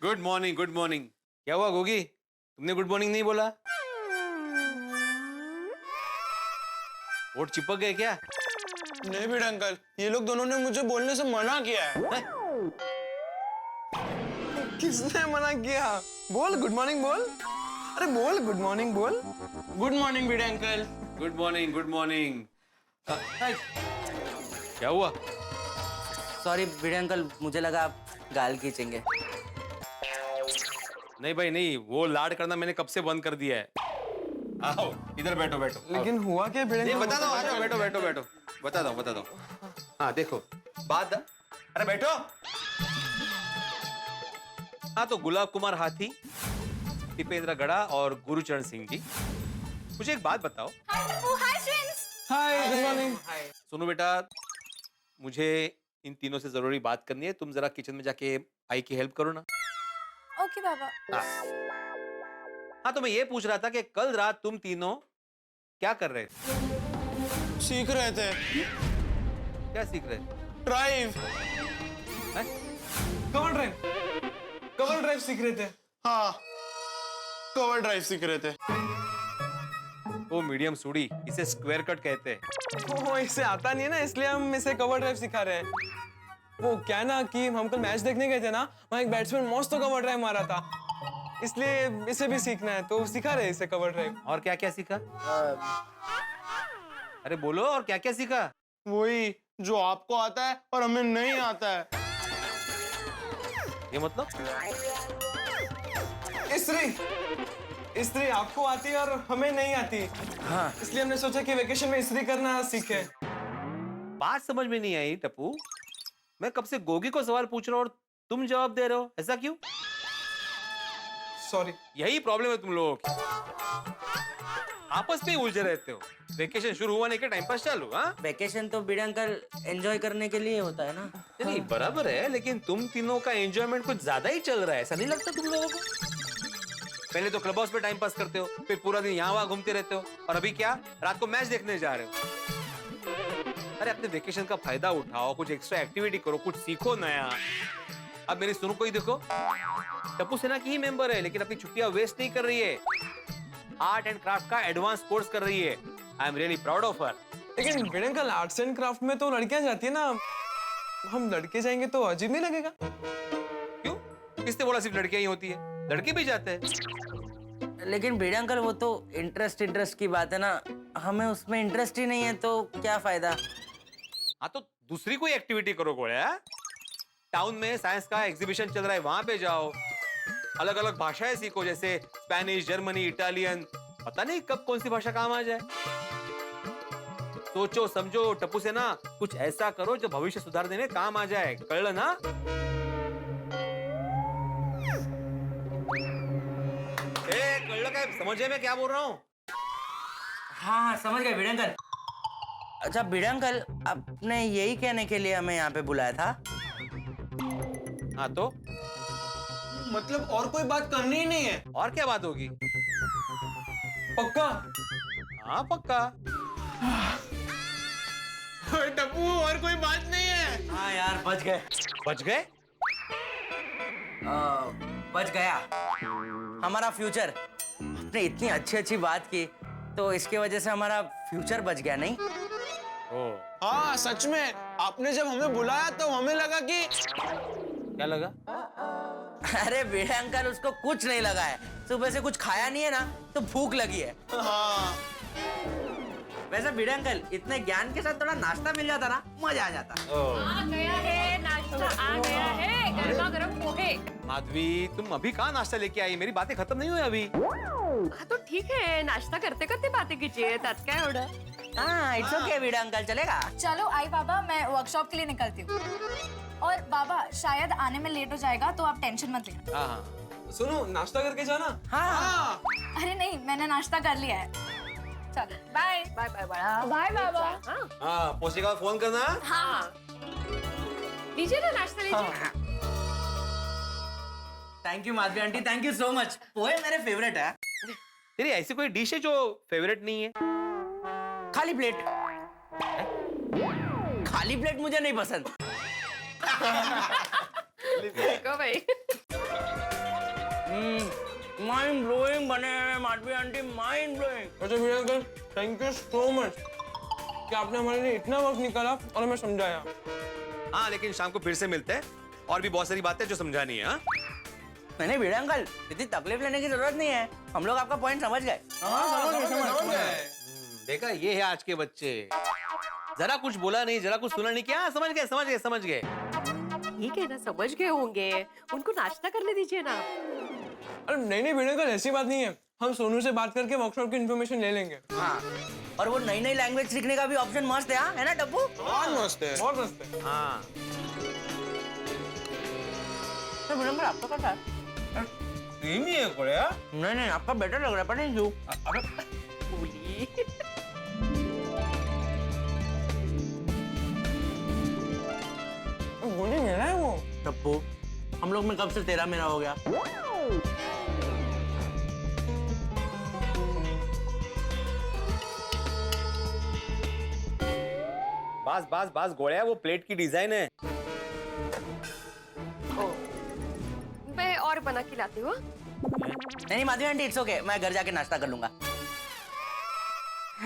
Good morning. क्या हुआ गोगी, तुमने गुड मॉर्निंग नहीं बोला? वोट चिपक गए क्या? नहीं भिड़े अंकल, ये लोग दोनों ने मुझे बोलने से मना किया है। किसने मना किया? बोल गुड मॉर्निंग बोल। अरे बोल गुड मॉर्निंग बोल। Good morning Bhide uncle. Good morning, good morning. क्या हुआ? सॉरी भिड़े अंकल, मुझे लगा आप गाल खींचेंगे। नहीं भाई नहीं, वो लाड करना मैंने कब से बंद कर दिया है। आओ इधर बैठो बैठो। लेकिन हुआ क्या भिड़े नहीं अंकल? बता दो, आ जाओ, बैठो बैठो बैठो, बता दो। हाँ देखो बात, अरे बैठो। हाँ तो गुलाब कुमार हाथी, दीपेंद्र गड़ा और गुरुचरण सिंह जी, मुझे एक बात बताओ। Hi good morning. सुनो बेटा, मुझे इन तीनों से जरूरी बात करनी है। तुम जरा किचन में जाके आई की हेल्प करो ना। ओके बाबा। हाँ तो मैं ये पूछ रहा था कि कल रात तुम तीनों क्या कर रहे थे? सीख रहे थे। क्या सीख रहे थे? Drive. Cover drive. Cover drive सीख रहे थे। हाँ कवर ड्राइव सीख रहे थे। वो मीडियम सूड़ी, इसे स्क्वायर कट कहते हैं। वो इसे आता नहीं है ना, इसलिए हम इसे कवर ड्राइव सिखा रहे हैं। वो क्या ना कि हम कल मैच देखने गए थे ना, वहाँ एक बैट्समैन मस्त तो कवर ड्राइव मारा था, इसलिए इसे भी सीखना है तो सिखा रहे हैं इसे कवर ड्राइव। और क्या क्या सीखा? अरे बोलो, और क्या क्या सीखा? वही जो आपको आता है और हमें नहीं आता है। ये मतलब? इस्त्री आपको आती है और हमें नहीं आती। हाँ इसलिए हमने सोचा कि वेकेशन में इस्त्री करना सीखे। बात समझ में नहीं आई टप्पू। मैं कब से गोगी को सवाल पूछ रहा हूँ और तुम जवाब दे रहे हो, ऐसा क्यों? सॉरी। यही प्रॉब्लम है तुम लोगों की, आपस में ही उलझे रहते हो। वेकेशन शुरू हुआ नहीं के टाइम पास चालू। हाँ वैकेशन तो भिड़े अंकल एंजॉय करने के लिए होता है ना। नहीं बराबर है, लेकिन तुम तीनों का एंजॉयमेंट कुछ ज्यादा ही चल रहा है, ऐसा नहीं लगता तुम लोगों को? पहले तो क्लब हाउस पे टाइम पास करते हो, फिर पूरा दिन यहाँ वहाँ घूमते रहते हो, और अभी क्या, रात को मैच देखने जा रहे हो। अरे अपने वेकेशन का फायदा उठाओ, कुछ एक्स्ट्रा एक्टिविटी करो, कुछ सीखो नया। अब मेरी सुनो, कोई देखो टप्पू सेना की ही मेंबर है, लेकिन अपनी छुट्टियां वेस्ट नहीं कर रही है, आर्ट एंड क्राफ्ट का एडवांस कोर्स कर रही है। I am really proud of her. लेकिन भिड़े अंकल, आर्ट्स एंड क्राफ्ट में तो लड़कियां जाती है ना, हम लड़के जाएंगे तो अजीब नहीं लगेगा? क्यों? किसने बोला सिर्फ लड़कियां ही होती है? लड़के भी जाते हैं। लेकिन भिड़े अंकल वो तो इंटरेस्ट की बात है ना, हमें उसमें इंटरेस्ट ही नहीं है तो क्या फायदा। हाँ तो दूसरी कोई एक्टिविटी करो गोया। टाउन में साइंस का एग्जीबिशन चल रहा है, वहां पे जाओ, अलग अलग भाषाएं सीखो, जैसे स्पेनिश, जर्मनी, इटालियन, पता नहीं कब कौन सी भाषा काम आ जाए। सोचो समझो टप्पू से ना, कुछ ऐसा करो जो भविष्य सुधारने में काम आ जाए, कळलं ना? कळलं काय? समझे मैं क्या बोल रहा हूँ? हाँ समझ गए भिड़े अंकल। अच्छा भिड़े अंकल, आपने यही कहने के लिए हमें यहाँ पे बुलाया था? हाँ तो मतलब और कोई बात करनी ही नहीं है? और क्या बात होगी? पक्का? हाँ पक्का। टप्पू और कोई बात नहीं है? हाँ यार बच गए। बच गए? बच गया हमारा फ्यूचर। आपने इतनी अच्छी बात की तो इसके वजह से हमारा फ्यूचर बच गया नहीं? हाँ सच में, आपने जब हमें बुलाया तो हमें लगा कि क्या लगा? अरे भिड़े अंकल, उसको कुछ नहीं लगा है, सुबह से कुछ खाया नहीं है ना तो भूख लगी है। हाँ। वैसे भिड़े अंकल, इतने ज्ञान के साथ थोड़ा नाश्ता मिल जाता ना, मजा आ जाता। आ गया है नाश्ता, आ गया है गर्मा गर्म पोहे। माधवी, तुम अभी कहाँ नाश्ता लेके आई? मेरी बातें खत्म नहीं हुई अभी। हाँ तो ठीक है, नाश्ता करते करते बातें कीजिए, तात काय एवढं? हाँ इट्स ओके भिड़े अंकल, चलेगा। चलो आई बाबा, मैं वर्कशॉप के लिए निकलती हूँ। और बाबा शायद आने में लेट हो जाएगा तो आप टेंशन मत लेना। हाँ हाँ सुनो, नाश्ता करके जाना। हाँ अरे नहीं, मैंने नाश्ता कर लिया है। चलो bye bye bye bye bye बाबा। हाँ, पहुंचेगा फोन करना। हाँ लीजिए ना नाश्ता लीजिए। Thank you Madhavi aunty, thank you so much. Pohe मेरे फेवरेट है। तेरी ऐसी कोई डिश है जो फेवरेट नहीं है? खाली प्लेट। खाली प्लेट मुझे नहीं पसंद। देखो भाई। माइंड ब्लोइंग बने हैं माधवी आंटी, माइंड ब्लोइंग। अच्छा Bhide uncle, thank you so much कि आपने हमारे लिए इतना वक्त निकाला और हमें समझाया। हाँ, लेकिन शाम को फिर से मिलते हैं और भी बहुत सारी बातें जो समझानी है। हाँ? नहीं भिड़े अंकल, इतनी तकलीफ लेने की जरूरत नहीं है, हम लोग आपका पॉइंट समझ गए। समझ गए। देखा, ये है आज के बच्चे, जरा कुछ बोला नहीं, जरा कुछ सुना नहीं, क्या समझ गए समझ गए समझ गए। ठीक है ना, समझ गए होंगे, उनको नाश्ता करने दीजिए ना। अरे नहीं भिड़े अंकल, ऐसी बात नहीं है, हम सोनू से बात करके वर्कशॉप की इन्फॉर्मेशन ले लेंगे। हाँ, और वो नई नई लैंग्वेज सीखने का भी ऑप्शन मस्त है, है ना टप्पू? बहुत मस्त है, बहुत मस्त है। हाँ, तो भिड़े अंकल आपका कैसा है? सेम ही है कोड़िया। नहीं आपका बेटर लग रहा है, पता नहीं क्यों। गोली मेरा है वो। टप्पू, हम लोग में कब से तेरा मेरा हो गया? बस गोड़िया, वो प्लेट की डिजाइन है। मैं और बना के लाती हूँ। नहीं माधवी आंटी, इट्स ओके, मैं घर जाके नाश्ता कर लूंगा।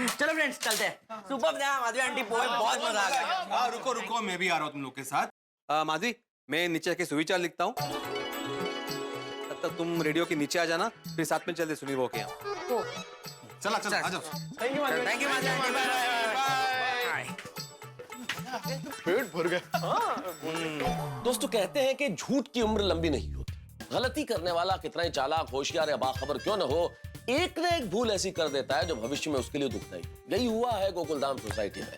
चलो फ्रेंड्स, चलते हैं। सुपर था माधवी आंटी, बहुत मजा आ गया। रुको, मैं भी आ रहा हूँ तुम लोग के साथ। माधवी, मैं नीचे के सुविचार लिखता हूँ, तब तक तुम रेडियो के नीचे आ जाना, फिर साथ में चलते सुनील वो के यहाँ। चला आ जाओ। Thank you thank you Madhavi aunty, bye. पेट भर गया। दोस्तों, कहते हैं कि झूठ की उम्र लंबी नहीं होती। गलती करने वाला कितना ही चालाक, होशियार या बाखबर क्यों न हो, एक न एक भूल ऐसी कर देता है जो भविष्य में उसके लिए दुखदाई। यही हुआ है गोकुलधाम सोसाइटी में।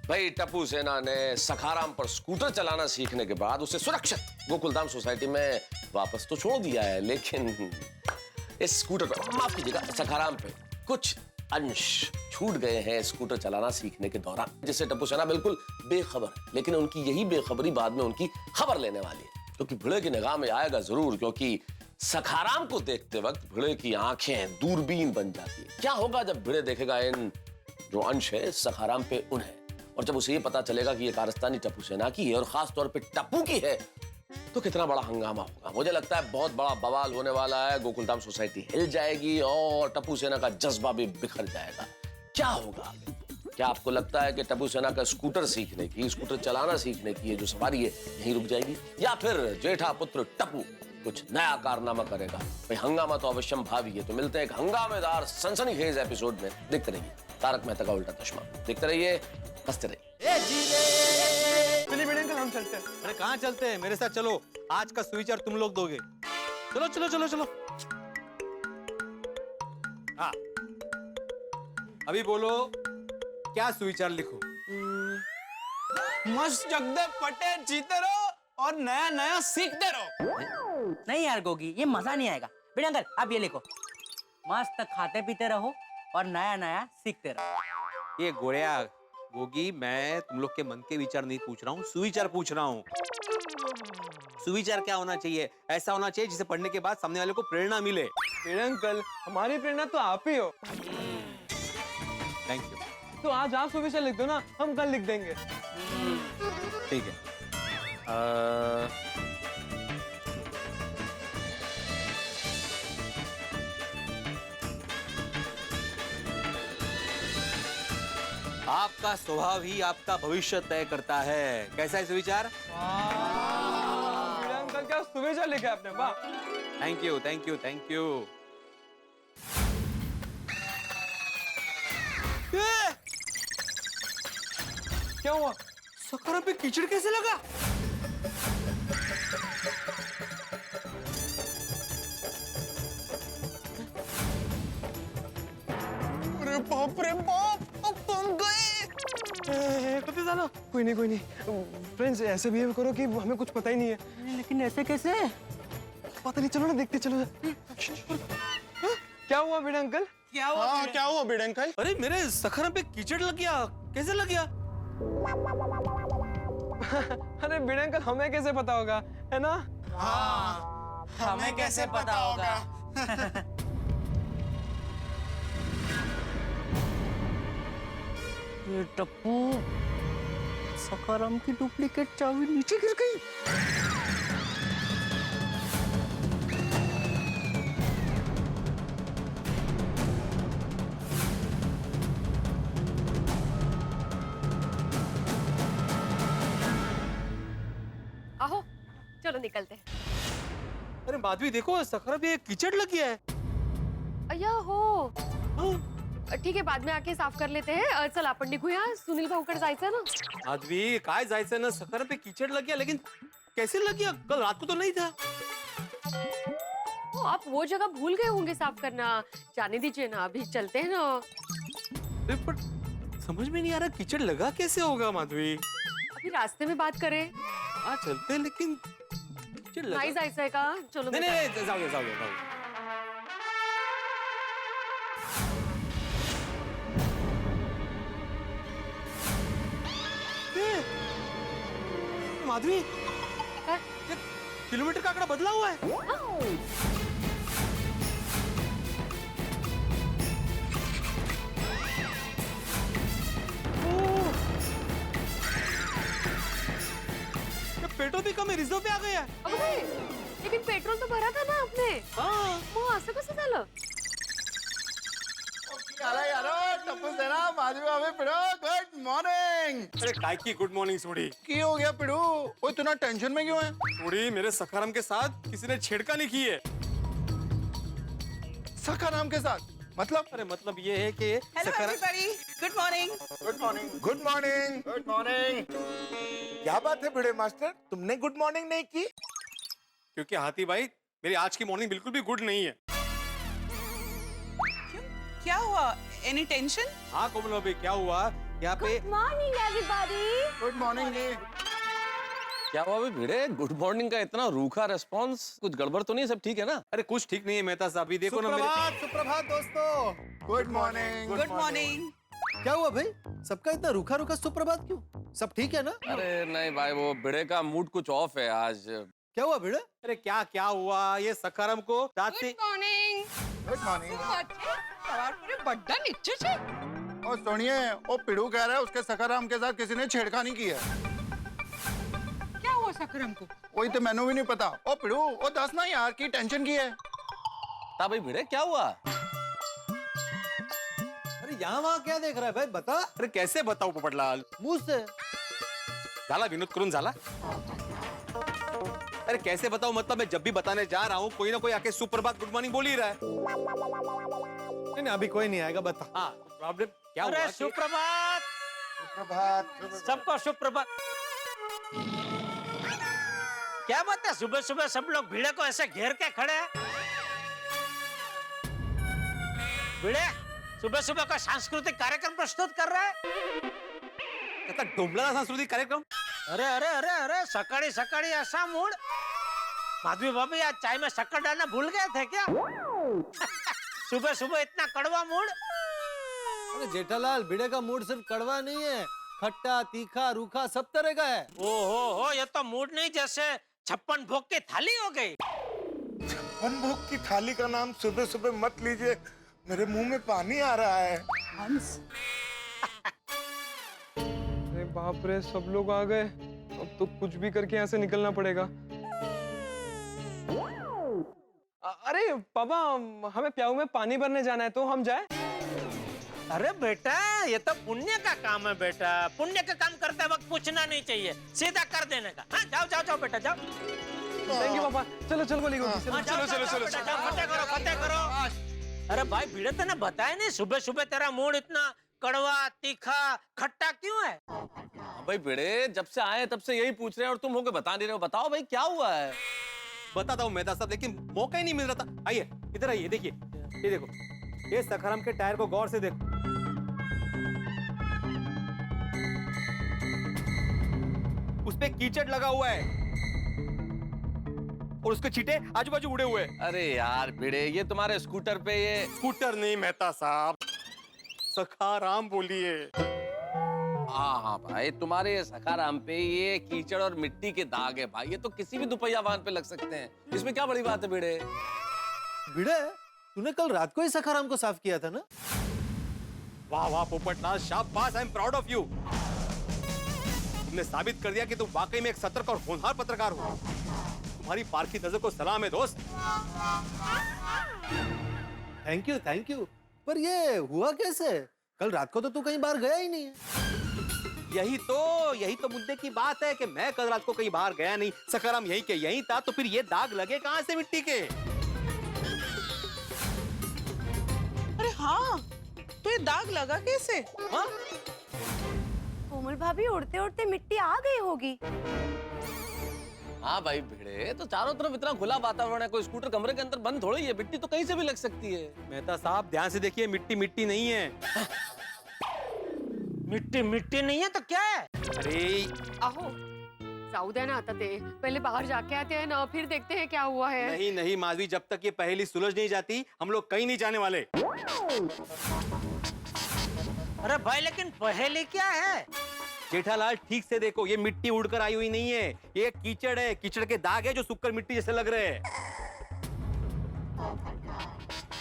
भाई टप्पू सेना ने सखाराम पर स्कूटर चलाना सीखने के बाद उसे सुरक्षित गोकुलधाम सोसाइटी में वापस तो छोड़ दिया है, लेकिन इस स्कूटर पर, माफ कीजिएगा, सखाराम पे कुछ अंश छूट गए हैं स्कूटर चलाना सीखने के दौरान, जिससे टप्पू सेना बिल्कुल बेखबर है। लेकिन उनकी यही बेखबरी बाद में उनकी खबर लेने वाली है, क्योंकि भिड़े की निगाह में आएगा जरूर, क्योंकि सखाराम को देखते वक्त भिड़े की आंखें दूरबीन बन जाती है। क्या होगा जब भिड़े देखेगा इन जो अंश है सखाराम पे उन्हें, और जब उसे ये पता चलेगा कि ये कारस्तानी टप्पू सेना की है और खास तौर पे टप्पू की है, तो कितना बड़ा हंगामा होगा। मुझे लगता है बहुत बड़ा बवाल होने वाला है, गोकुलधाम सोसाइटी हिल जाएगी और टप्पू सेना का जज्बा भी बिखर जाएगा। क्या होगा आगे? क्या आपको लगता है कि टप्पू सेना का स्कूटर सीखने की, स्कूटर चलाना सीखने की ये जो सवारी है यहीं रुक जाएगी, या फिर जेठा पुत्र टप्पू कुछ नया कारनामा करेगा? भाई हंगामा तो अवश्यम भावी है। तो मिलते हैं एक हंगामेदार सनसनीखेज एपिसोड में। देखते रहिए तारक मेहता का उल्टा चश्मा, देखते रहिए, हंसते रहिए। चलिए भिड़े अंकल, हम चलते हैं। अरे कहाँ चलते हैं, मेरे साथ चलो, आज का सुविचार तुम लोग दोगे। चलो चलो चलो चलो। हाँ, अभी बोलो, क्या सुविचार लिखूं? मस्त जगदे पटे, जीते रहो और नया नया सीखते रहो। नहीं यार गोगी, ये मजा नहीं आएगा। भिड़े अंकल, आप ये लिखो, मस्त खाते पीते रहो और नया नया सीखते रहो। ये गोड़िया गोगी, मैं तुम लोग के मन के विचार नहीं पूछ रहा हूँ, सुविचार पूछ रहा हूँ। सुविचार क्या होना चाहिए? ऐसा होना चाहिए जिसे पढ़ने के बाद सामने वाले को प्रेरणा मिले। भिड़े अंकल, हमारी प्रेरणा तो आप ही हो। Thank you. तो आज आप सुविचार लिख दो ना, हम कल लिख देंगे। ठीक है। आपका स्वभाव ही आपका भविष्य तय करता है। कैसा है सुविचार? भिड़े अंकल, क्या सुविचार लिखा है आपने? वाह, thank you thank you thank you. क्या हुआ? सखाराम पे कीचड़ कैसे लगा? अरे बाप रे बाप, अब तुम गए। कोई नहीं। फ्रेंड्स, ऐसे बिहेव करो कि हमें कुछ पता ही नहीं है। लेकिन ऐसे कैसे? पता नहीं, चलो ना देखते, चलो। क्या हुआ भिड़े अंकल? क्या हुआ? क्या हुआ भिड़े अंकल? अरे मेरे सखाराम पे कीचड़ लग गया, कैसे लग गया? अरे भिड़े अंकल, हमें कैसे पता होगा, है ना? हाँ, हमें कैसे पता होगा? ये टप्पू, सखाराम की डुप्लीकेट चाबी नीचे गिर गई। चलो निकलते हैं। अरे माधवी देखो सखाराम पे कीचड़ लग गया है। अय्या हो, ठीक आहे बाद में आके साफ कर लेते हैं। चल आपण निघूया, सुनील भाऊकडे जायचं ना। माधवी काय जायचं ना, सखाराम पे कीचड़ लग गया, लेकिन कैसे लग गया? कल रात को तो नहीं था। आप वो जगह भूल गए होंगे साफ करना। जाने दीजिए ना, अभी चलते हैं ना। अरे पर समझ में नहीं आ रहा कीचड़ लगा कैसे होगा माधवी? अभी रास्ते में बात करें। हाँ चलते हैं, लेकिन कीचड़ लगा। नाही जायचंय का? चलो नहीं बेटा। नहीं जाओ जाओ जाओ। माधवी ये किलोमीटर का आंकड़ा बदला हुआ है। पेट्रोल भी कम है, रिजर्व पे आ गया है। अबे, लेकिन पेट्रोल तो भरा था ना आपने। हाँ मग असं कसं झालं? टप्पू सेना माधवी भाभी पिड़ो गुड मॉर्निंग। अरे काय की गुड मॉर्निंग सोडी। की हो गया पिड़ो? वो इतना टेंशन में क्यों है? सोडी मेरे सखाराम के साथ किसी ने छेड़खानी की है। सखाराम के साथ? मतलब? अरे मतलब ये है कि good morning. Good morning. Good morning. Good morning. क्या बात है भिड़े मास्टर, तुमने गुड मॉर्निंग नहीं की? क्योंकि हाथी भाई मेरी आज की मॉर्निंग बिल्कुल भी गुड नहीं है। क्या हुआ? Any tension? हाँ कोमल भाभी क्या हुआ? यहाँ पे good morning everybody. Good morning. क्या हुआ भाई भिड़े? गुड मॉर्निंग का इतना रूखा रेस्पॉन्स, कुछ गड़बड़ तो नहीं? सब ठीक है ना? अरे कुछ ठीक नहीं है मेहता साहब, ये देखो ना मेरे। सुप्रभात दोस्तों। Good morning. Good morning. क्या हुआ भाई, सबका इतना रूखा रूखा सुप्रभात क्यों? सब ठीक है ना? अरे नहीं भाई, वो भिड़े का मूड कुछ ऑफ है आज। क्या हुआ भिड़े? अरे क्या क्या हुआ? ये सखाराम को दांत से मॉर्निंग। Good morning. सवार पूरे बड्डा नीचे से। और सुनिए, वो पिड़ू कह रहा है उसके सखाराम के साथ किसी ने छेड़खानी की है। क्या हुआ सखरम को? वही तो मैंने भी नहीं पता। ओ पिड़ू, वो दस ना यार, की टेंशन की है। ता भाई भिड़े क्या हुआ? अरे यहाँ वहाँ क्या देख रहा है भाई, बता। अरे कैसे बताओ पोपटलाल? मुंह से। झाला विनोद करून झाला। अरे कैसे बताओ, मतलब मैं जब भी बताने जा रहा हूँ कोई ना कोई आके सुप्रभात गुड मॉर्निंग बोल ही रहा है। नहीं अभी कोई नहीं आएगा, बता। हाँ प्रॉब्लम क्या हुआ? सुप्रभात। सुप्रभात। सबको सुप्रभात। क्या बात है, सुबह सुबह सब लोग भिड़े को ऐसे घेर के खड़े हैं? भिड़े सुबह सुबह का सांस्कृतिक कार्यक्रम प्रस्तुत कर रहा है। डोंबला सांस्कृतिक कार्यक्रम? अरे अरे अरे अरे, सकाळी सकाळी ऐसा मूड। माधवी भाभी आज चाय में शक्कर डालना भूल गए थे क्या? सुबह सुबह इतना कड़वा मूड। अरे जेठालाल, भिड़े का मूड सिर्फ कड़वा नहीं है, खट्टा तीखा रूखा सब तरह का है। ओहो, ये तो मूड नहीं, जैसे 56 भोग की थाली हो गई। वन भोग की थाली का नाम सुबह सुबह मत लीजिए, मेरे मुंह में पानी आ रहा है। हंस। अरे बाप रे, सब लोग आ गए। अब तो कुछ भी करके यहाँ से निकलना पड़ेगा। अरे पापा, हमें प्याऊ में पानी भरने जाना है, तो हम जाए? अरे बेटा, ये तो पुण्य का काम है बेटा। पुण्य का काम करते वक्त पूछना नहीं चाहिए, सीधा कर देने का। हाँ, जाओ जाओ जाओ बेटा, जाओ। थैंक यू पापा। चलो चलो गोली गोली, हाँ, जाओ, जाओ, जाओ बेटा, जाओ, फतेह करो, फतेह करो। अरे भाई भिड़े, तेने बताया नहीं सुबह सुबह तेरा मूड इतना कड़वा तीखा खट्टा क्यों है? भाई भिड़े, जब से आए तब से यही पूछ रहे हैं और तुम होके बता नहीं रहे हो। बताओ भाई क्या हुआ है? बताता हूँ मेहता साहब, लेकिन मौका ही नहीं मिल रहा था। आइए इधर आइए, देखिए ये देखो, ये सखाराम के टायर को गौर से देखो। उस पे कीचड़ लगा हुआ है और उसके छींटे आजू बाजू उड़े हुए हैं। अरे यार भिड़े, ये तुम्हारे स्कूटर पे ये स्कूटर नहीं मेहता साहब, सखाराम बोलिए। हाँ भाई, तुम्हारे सखाराम पे ये कीचड़ और मिट्टी के दाग है भाई। ये तो किसी भी दुपहिया वाहन पे लग सकते हैं, इसमें क्या बड़ी बात है भिड़े? भिड़े, तूने कल रात को ही सखाराम को साफ किया था ना? वाह वाह पोपटलाल, शाबाश, I am proud of you. तुमने साबित कर दिया कि तुम वाकई में एक सतर्क और होनहार पत्रकार हो। तुम्हारी पारखी नजर को सलाम है दोस्त। Thank you. पर ये हुआ कैसे? कल रात को तो तू कहीं बाहर गया ही नहीं है। यही तो मुद्दे की बात है कि मैं कल रात को कहीं बाहर गया नहीं, सखाराम यहीं के यहीं था, तो फिर ये दाग लगे कहां से मिट्टी के? अरे हाँ, तो ये दाग लगा कैसे? हाँ? कोमल भाभी उड़ते उड़ते मिट्टी आ गई होगी। हाँ भाई भिड़े, तो चारों तरफ इतना खुला वातावरण है, कोई स्कूटर कमरे के अंदर बंद थोड़ी है, मिट्टी तो कहीं से भी लग सकती है। मेहता साहब ध्यान से देखिए, मिट्टी मिट्टी नहीं है। मिट्टी मिट्टी नहीं है तो क्या है? अरे आहो जाऊ द्या ना आता ते, पहले बाहर जाके आते हैं ना, फिर देखते हैं क्या हुआ है। नहीं नहीं माधवी, जब तक ये पहेली सुलझ नहीं जाती हम लोग कहीं नहीं जाने वाले। अरे भाई लेकिन पहेली क्या है? जेठालाल ठीक से देखो, ये मिट्टी उड़कर आई हुई नहीं है, ये कीचड़ है, कीचड़ के दाग है जो सूखकर मिट्टी जैसे लग रहे हैं।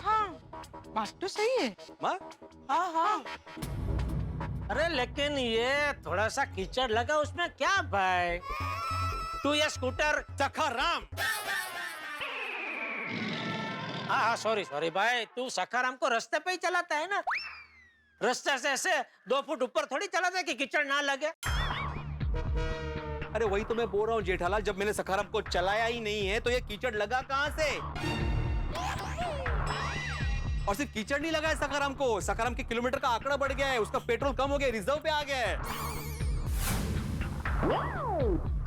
हाँ, बात तो सही है। माँ? हाँ हाँ। अरे लेकिन ये थोड़ा सा कीचड़ लगा उसमें क्या भाई? तू ये स्कूटर सखाराम। हाँ सॉरी भाई, तू सखाराम को रास्ते पे ही चलाता है ना, रास्ते से ऐसे 2 फुट ऊपर थोड़ी चलाता है कि कीचड़ ना लगे। अरे वही तो मैं बोल रहा हूँ जेठालाल, जब मैंने सखाराम को चलाया ही नहीं है तो ये कीचड़ लगा कहाँ से? और सिर्फ कीचड़ नहीं लगा है सखाराम को, सखाराम के किलोमीटर का आंकड़ा बढ़ गया है, उसका पेट्रोल कम हो गया, रिजर्व पे आ गया है।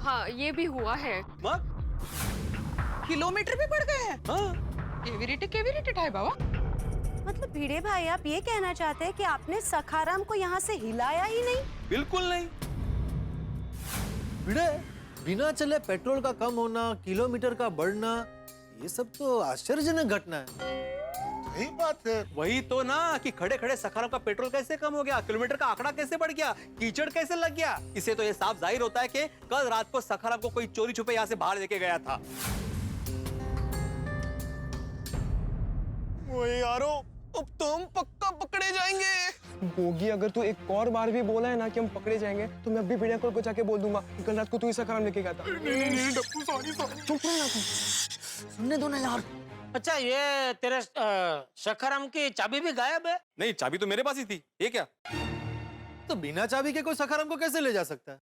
हाँ ये भी हुआ है। माँ? किलोमीटर भी बढ़ गए हैं। हाँ? केवी है बाबा। मतलब भिड़े भाई आप ये कहना चाहते हैं कि आपने सखाराम को यहाँ से हिलाया ही नहीं? बिल्कुल नहीं। भिड़े, बिना चले पेट्रोल का कम होना, किलोमीटर का बढ़ना, ये सब तो आश्चर्यजनक घटना है। सही बात है। वही तो ना कि खड़े खड़े सखाराम का पेट्रोल कैसे कम हो गया, किलोमीटर का आंकड़ा कैसे बढ़ गया, कीचड़ कैसे लग गया। इससे तो ये साफ जाहिर होता है कि कल रात को सखाराम को कोई चोरी छुपे यहाँ से बाहर लेके गया था। ओए यारो, अब तो हम पक्का पकड़े जाएंगे। गोगी, अगर तू एक और बार भी बोला है ना कि हम पकड़े जाएंगे, तो मैं अभी भिड़िया को जाके बोल दूंगा कि कल रात को तू ही सखाराम लेके गया था। नहीं डप्पू, सॉरी। चुप रह ना तू। सुनने दो ना यार। अच्छा ये तेरे सखाराम की चाबी भी गायब है? नहीं, चाबी तो मेरे पास ही थी। ये क्या? तो बिना चाबी के कोई सखाराम को कैसे ले जा सकता है?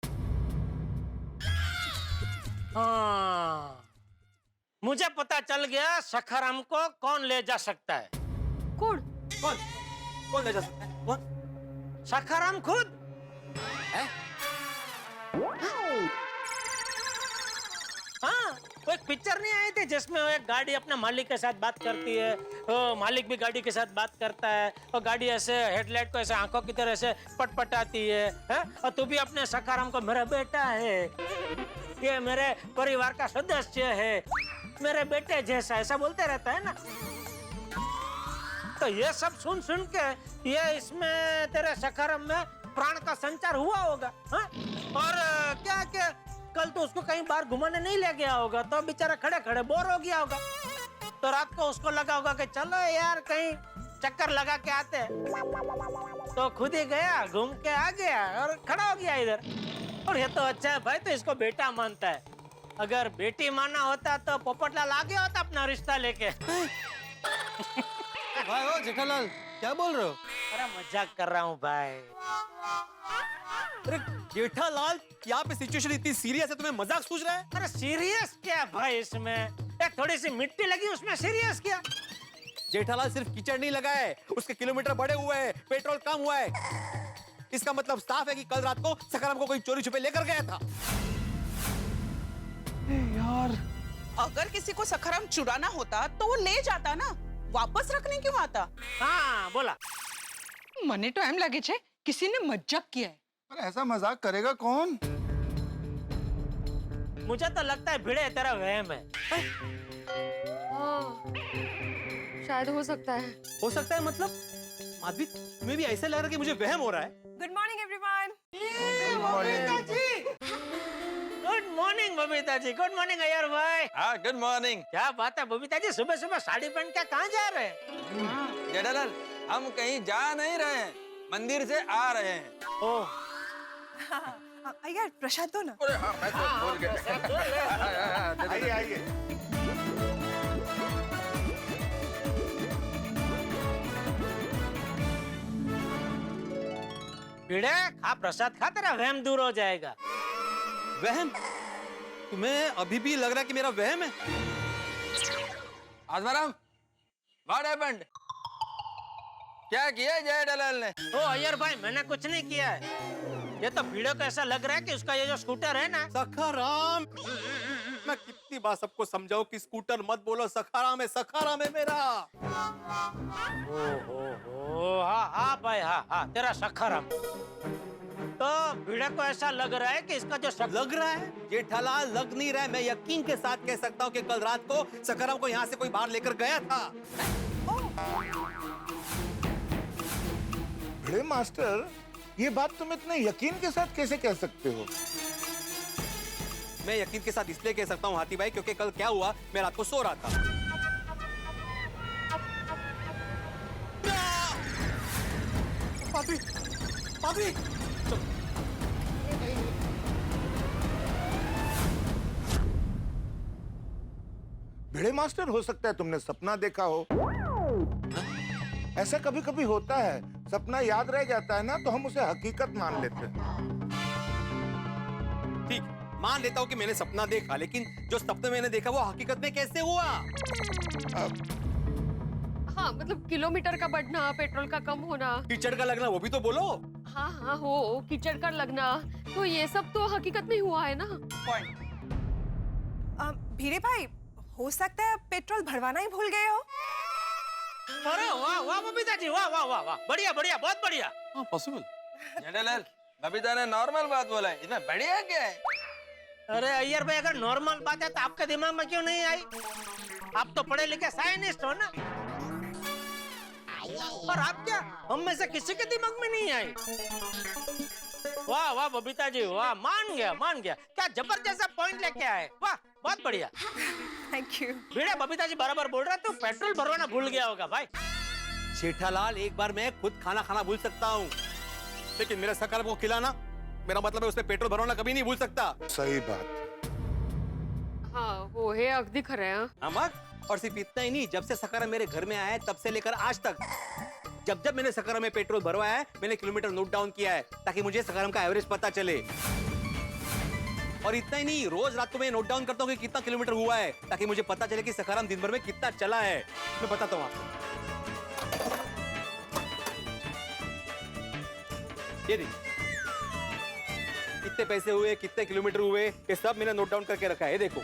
हाँ, मुझे पता चल गया सखाराम को कौन ले जा सकता है। कौन? कौन ले जा सकता है? कौन? सखाराम खुद है? हाँ, वो एक पिक्चर नहीं आई थी जिसमें वो एक गाड़ी अपने मालिक के साथ बात करती है, वो मालिक भी गाड़ी के साथ बात करता है, और गाड़ी ऐसे हेडलाइट को ऐसे आंखों की तरह से पटपटाती है, और तू भी अपने सखाराम को मेरा बेटा है, ये मेरे परिवार का सदस्य है, मेरे बेटे जैसा, ऐसा बोलते रहता है ना। तो ये सब सुन सुन के ये इसमें तेरे सखाराम में प्राण का संचार हुआ होगा। हाँ? और क्या क्या कल तो उसको कहीं बाहर घुमाने नहीं ले गया होगा, तो बेचारा खड़े खड़े बोर हो गया होगा, तो रात को उसको लगा होगा कि चलो यार कहीं चक्कर लगा के आते हैं, तो खुद ही गया, घूम के आ गया और खड़ा हो गया इधर। और ये तो अच्छा है भाई, तो इसको बेटा मानता है। अगर बेटी माना होता तो पोपटलाल आ गया होता अपना रिश्ता लेके। भाई ओ जेठालाल, क्या बोल रहे हो? अरे मजाक कर रहा हूँ भाई। अरे जेठालाल, यहाँ पे सिचुएशन इतनी सीरियस है, तुम्हें मजाक सूझ रहा है? अरे सीरियस क्या भाई, इसमें एक थोड़ी सी मिट्टी लगी, उसमें सीरियस क्या? जेठालाल सिर्फ कीचड़ नहीं लगा है, उसके किलोमीटर बढ़े हुए हैं, पेट्रोल कम हुआ है। इसका मतलब साफ है कि कल रात को सखाराम को कोई चोरी छुपे लेकर गया था। यार, अगर किसी को सखाराम चुराना होता तो वो ले जाता ना, वापस रखने क्यों आता? हाँ बोला। मने तो एम लगे छे किसी ने मजाक किया है। पर ऐसा मजाक करेगा कौन? मुझे तो लगता है भिड़े तेरा वहम है। हाँ, शायद हो सकता है। हो सकता है मतलब? माधवी, तुम्हें भी ऐसा लग रहा है कि मुझे वहम हो रहा है? Good morning everyone. Good morning Babita ji. Good morning Iyer भाई। हाँ गुड मॉर्निंग। क्या बात है बबीता जी, सुबह सुबह साड़ी पहन के कहाँ जा रहे हैं? जेठालाल, हम कहीं जा नहीं रहे हैं, मंदिर से आ रहे हैं। ओह, यार प्रसाद दो ना। अरे हाँ, मैं तो भूल गया। आइए आइए। भिड़े खा प्रसाद खा, तेरा वहम दूर हो जाएगा। वहम? तुम्हें अभी भी लग रहा है कि मेरा वहम है? Atmaram, what happened? क्या किया जेठालाल ने? ओ अय्यर भाई, मैंने कुछ नहीं किया है। ये तो भिड़े को ऐसा लग रहा है कि उसका ये जो स्कूटर है ना। सखाराम, मैं कितनी बार सबको समझाऊं कि स्कूटर मत बोलो, सखाराम है मेरा। ओ हाँ भाई, हाँ तेरा सखाराम। तो भिड़े को ऐसा लग रहा है कि इसका जो लग रहा है जेठालाल, लग नहीं रहा है। मैं यकीन के साथ कह सकता हूँ कि कल रात को सखाराम को यहाँ से कोई बाहर लेकर गया था। भिड़े मास्टर, ये बात तुम इतने यकीन के साथ कैसे कह सकते हो? मैं यकीन के साथ इसलिए कह सकता हूँ हाथी भाई, क्योंकि कल क्या हुआ, मैं रात को सो रहा था। पापी, भिड़े मास्टर, हो सकता है तुमने सपना देखा हो। ऐसा कभी कभी होता है, सपना याद रह जाता है ना, तो हम उसे हकीकत मान लेते हैं। ठीक, मान लेता हूँ कि मैंने सपना देखा, लेकिन जो सपने मैंने देखा वो हकीकत में कैसे हुआ? हाँ, मतलब किलोमीटर का बढ़ना, पेट्रोल का कम होना, कीचड़ का लगना, वो भी तो बोलो। हाँ हो, कीचड़ का लगना, तो ये सब तो हकीकत में हुआ है ना। भीरे भाई, हो सकता है पेट्रोल भरवाना ही भूल गए हो। अरे वाह बबीता जी, वाह, बढ़िया, बहुत बढ़िया। हाँ, पॉसिबल। जेठालाल, बबीता ने नॉर्मल बात बोला है, इसमें बढ़िया क्या है? अरे अय्यर भाई, अगर नॉर्मल बात है तो आपके दिमाग में क्यों नहीं आई? आप तो पढ़े लिखे साइंटिस्ट हो ना। और आप क्या, हम में से किसी के दिमाग में नहीं आई? वाह बबीता जी, वाह, मान गया। क्या जबरदस्त पॉइंट लेके आए, वाह, बहुत बढ़िया। Thank you. भिड़े, बबीता जी बराबर बोल रहा है, तू पेट्रोल भरवाना भूल गया होगा भाई। जेठालाल, एक बार मैं खुद खाना भूल सकता हूँ, लेकिन मेरे सखाराम को खिलाना, मेरा मतलब है उसमें पेट्रोल भरवाना कभी नहीं भूल सकता। सही बात। हाँ, वो है, अगदी खरं है। हाँ, और सिर्फ इतना ही नहीं, जब से सखाराम मेरे घर में आया है तब से लेकर आज तक, जब मैंने सखाराम में पेट्रोल भरवाया है, मैंने किलोमीटर नोट डाउन किया है ताकि मुझे सखाराम का एवरेज पता चले। और इतना ही नहीं, रोज रात को मैं नोट डाउन करता हूँ कि कितना किलोमीटर हुआ है, ताकि मुझे पता चले कि सखाराम दिन भर में कितना चला है। मैं बताता हूँ आपको, ये देखिए, कितने पैसे हुए, कितने किलोमीटर हुए, ये सब मैंने नोट डाउन करके रखा है। देखो,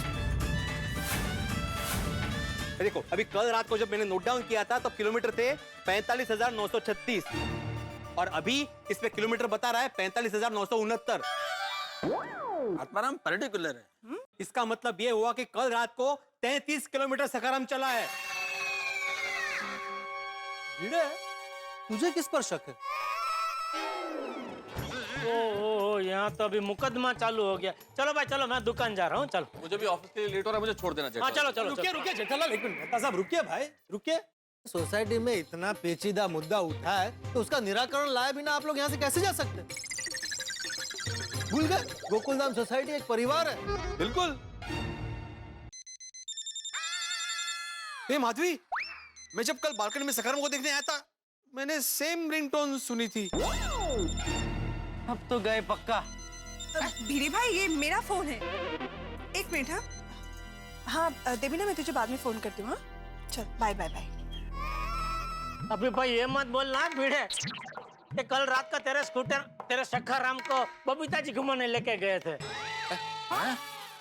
अभी कल रात को जब मैंने नोट डाउन किया था तो किलोमीटर थे 45,936, और अभी इसमें किलोमीटर बता रहा है 45,969। आत्माराम पर्टिकुलर है। इसका मतलब ये हुआ कि कल रात को 33 किलोमीटर सखाराम चला है। भिड़े, तुझे किस पर शक है? ओ, यहाँ तो अभी मुकदमा चालू हो गया। चलो भाई, चलो, मैं दुकान जा रहा हूँ, चलो। मुझे भी ऑफिस के लिए लेट हो रहा है, मुझे छोड़ देना चाहिए। हाँ, चलो। रुकिए जेठालाल, एक मिनट। मेहता साहब, रुकिए भाई, रुकिए। सोसाइटी में इतना पेचीदा मुद्दा उठा है तो उसका निराकरण लाए बिना आप लोग यहाँ से कैसे जा सकते? भूल गए, गोकुलधाम सोसाइटी एक परिवार है। बिल्कुल। माधवी, मैं जब कल बालकनी में सखाराम को देखने आया था, मैंने सेम रिंगटोन सुनी थी। अब तो गए पक्का। भीरे भाई, ये मेरा फोन है। एक मिनट। हाँ देवीना, मैं तुझे बाद में फोन करती हूँ। चल, बाय। अभी भाई ये मत बोलना भिड़े कि कल रात का तेरे स्कूटर तेरे सखाराम को बबीता जी घुमाने लेके गए थे।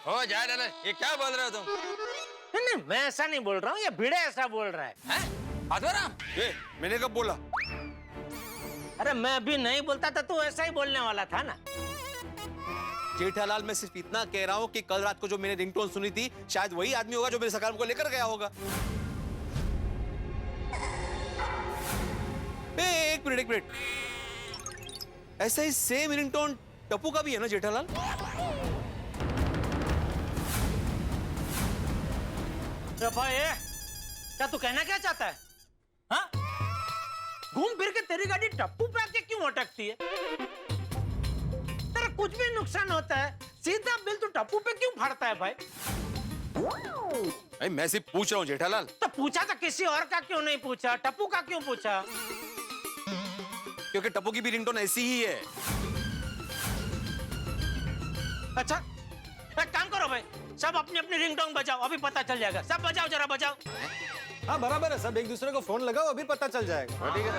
हो जेठालाल, ये क्या बोल रहे हो तुम? नहीं, मैं ऐसा नहीं बोल रहा हूँ, ये भिड़े ऐसा बोल रहा है। आत्माराम, मैंने कब बोला? अरे मैं भी नहीं बोलता था, तू ऐसा ही बोलने वाला था ना। जेठालाल, मैं सिर्फ इतना कह रहा हूँ कि कल रात को जो मैंने रिंगटोन सुनी थी, शायद वही आदमी होगा जो मेरे सखाराम को लेकर गया होगा। एक मिनट, ऐसा ही सेम रिंगटोन टप्पू का भी है ना जेठालाल? क्या तू कहना क्या चाहता है? हाँ? घूम फिर के तेरी गाड़ी टप्पू पे आके क्यों अटकती है? तेरा कुछ भी नुकसान होता है, सीधा बिल तू टप्पू पे क्यों फाड़ता है भाई? मैं सिर्फ पूछ रहा हूँ जेठालाल। तो पूछा तो किसी और का क्यों नहीं पूछा? टप्पू का क्यों पूछा? क्योंकि टप्पू की भी रिंगटोन ऐसी ही है। अच्छा, एक काम करो भाई, सब अपनी अपनी रिंगटोन बजाओ, अभी पता चल जाएगा। सब बजाओ, जरा बजाओ। हाँ बराबर है, सब एक दूसरे को फोन लगाओ, अभी पता चल जाएगा। ठीक है,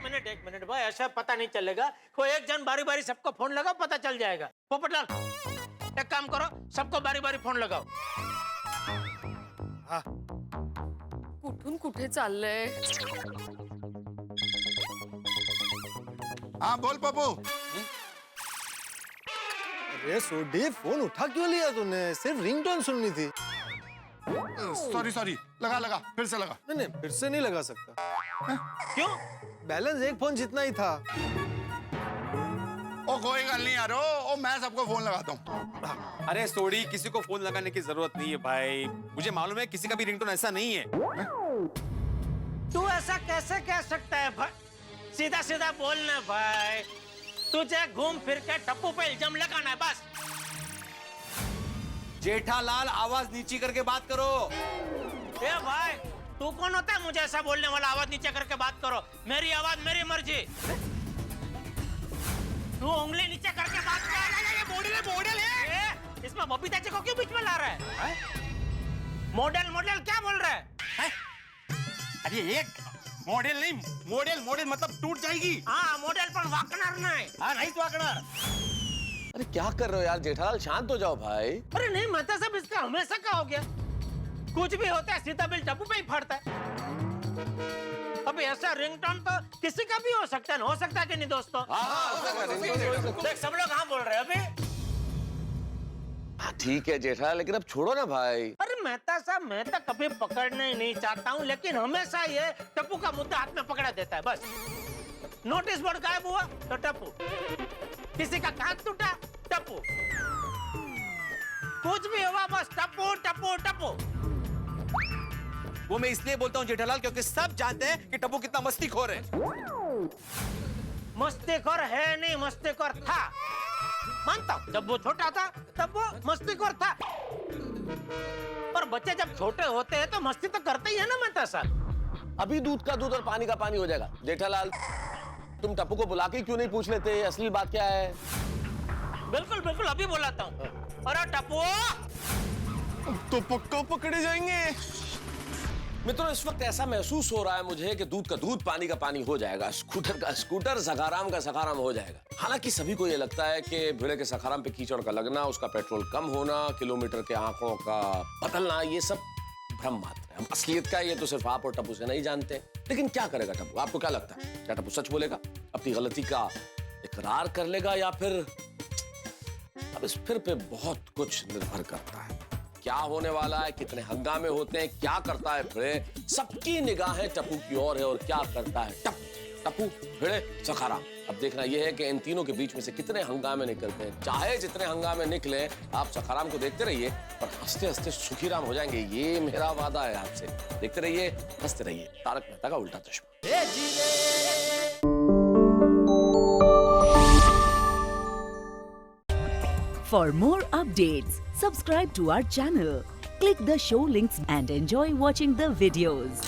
मैं एक मिनट भाई, ऐसा पता नहीं चलेगा। कोई एक जन बारी बारी सबको फोन लगाओ, पता चल जाएगा। पोपटलाल, एक काम करो, सबको बारी बारी फोन लगाओ। कुठून कुठे चाललंय? हाँ बोल पप्पू। अरे सोडी, फोन उठा क्यों लिया तूने? सिर्फ रिंगटोन सुननी थी। सॉरी, लगा, फिर से लगा। नहीं, फिर से नहीं लगा सकता। क्यों? बैलेंस एक फोन जितना ही था। ओ कोई गल नहीं यार, ओ मैं सबको फोन लगाता हूँ। अरे सोडी, किसी को फोन लगाने की जरूरत नहीं है भाई। मुझे मालूम है किसी का भी रिंगटोन ऐसा नहीं है। तू ऐसा कैसे कह सकता है भाई? सीधा सीधा बोलना भाई। तुझे घूम फिर के टप्पू पे इल्जाम लगाना है बस। जेठालाल, आवाज नीची करके बात करो। ए भाई, तू कौन होता है मुझे ऐसा बोलने वाला? आवाज नीचे करके बात करो। मेरी आवाज मेरी मर्जी। तू उंगली नीचे करके बात कर। मॉडल है। इसमें बबीता जी को क्यों बीच में ला रहा है? मॉडल क्या बोल रहा है? अरे एक मॉडल नहीं, मॉडल मतलब टूट जाएगी। हाँ मॉडल पर वाकनर नहीं। हाँ नहीं तो वाकनर। अरे क्या कर रहे हो यार जेठालाल, शांत हो जाओ भाई। अरे नहीं, मतलब सब इसका हमेशा का हो गया। कुछ भी होता है सीधा बिल टप्पू पे ही फटता है। अभी ऐसा रिंगटोन तो किसी का भी हो सकता है, हो सकता है कि नहीं दोस्तों? देख सब लोग हाँ बोल रहे हैं अभी। ठीक है जेठालाल, लेकिन अब छोड़ो ना भाई। अरे मेहता साहब, मैं तो कभी पकड़ना ही नहीं चाहता हूँ, लेकिन हमेशा ये टप्पू का मुद्दा हाथ में पकड़ा देता है बस। नोटिस बोर्ड गायब हुआ तो टप्पू, किसी का कांच टूटा टप्पू, कुछ भी हुआ बस टप्पू टप्पू टप्पू। वो मैं इसलिए बोलता हूँ जेठालाल, क्योंकि सब जानते हैं कि टप्पू कितना मस्तीखोर है। मस्तीखोर है नहीं, मस्तीखोर था। मानता हूँ, जब वो छोटा था तब वो मस्तीखोर था। पर बच्चे जब छोटे होते हैं तो मस्ती तो करते ही है ना मेहता साहब। अभी दूध का दूध और पानी का पानी हो जाएगा। जेठालाल, तुम टप्पू को बुला के क्यों नहीं पूछ लेते असली बात क्या है? बिल्कुल अभी बुलाता हूँ। अरे टप्पू, तो पक्का पकड़े जाएंगे। मित्रों, इस वक्त ऐसा महसूस हो रहा है मुझे कि दूध का दूध पानी का पानी हो जाएगा, स्कूटर का स्कूटर, सखाराम का सखाराम हो जाएगा। हालांकि सभी को ये लगता है कि भिड़े के सखाराम पे कीचड़ का लगना, उसका पेट्रोल कम होना, किलोमीटर के आंकड़ों का बदलना, ये सब भ्रम मात्र है। असलियत का ये तो सिर्फ आप और टप्पू से नहीं जानते। लेकिन क्या करेगा टप्पू? आपको क्या लगता है? क्या टप्पू सच बोलेगा, अपनी गलती का इकरार कर लेगा, या फिर अब इस फिर पे बहुत कुछ निर्भर करता है। क्या होने वाला है, कितने हंगामे होते हैं, क्या करता है भिड़े, सबकी निगाहें टप्पू की ओर है। और क्या करता है टप्पू, भिड़े, सखाराम। अब देखना यह है कि इन तीनों के बीच में से कितने हंगामे निकलते हैं। चाहे जितने हंगामे निकले, आप सखाराम को देखते रहिए, पर हंसते हंसते सुखीराम हो जाएंगे, ये मेरा वादा है आपसे। देखते रहिए, हंसते रहिए। तारक मेहता का उल्टा चश्मा। For more updates, subscribe to our channel, click the show links and enjoy watching the videos.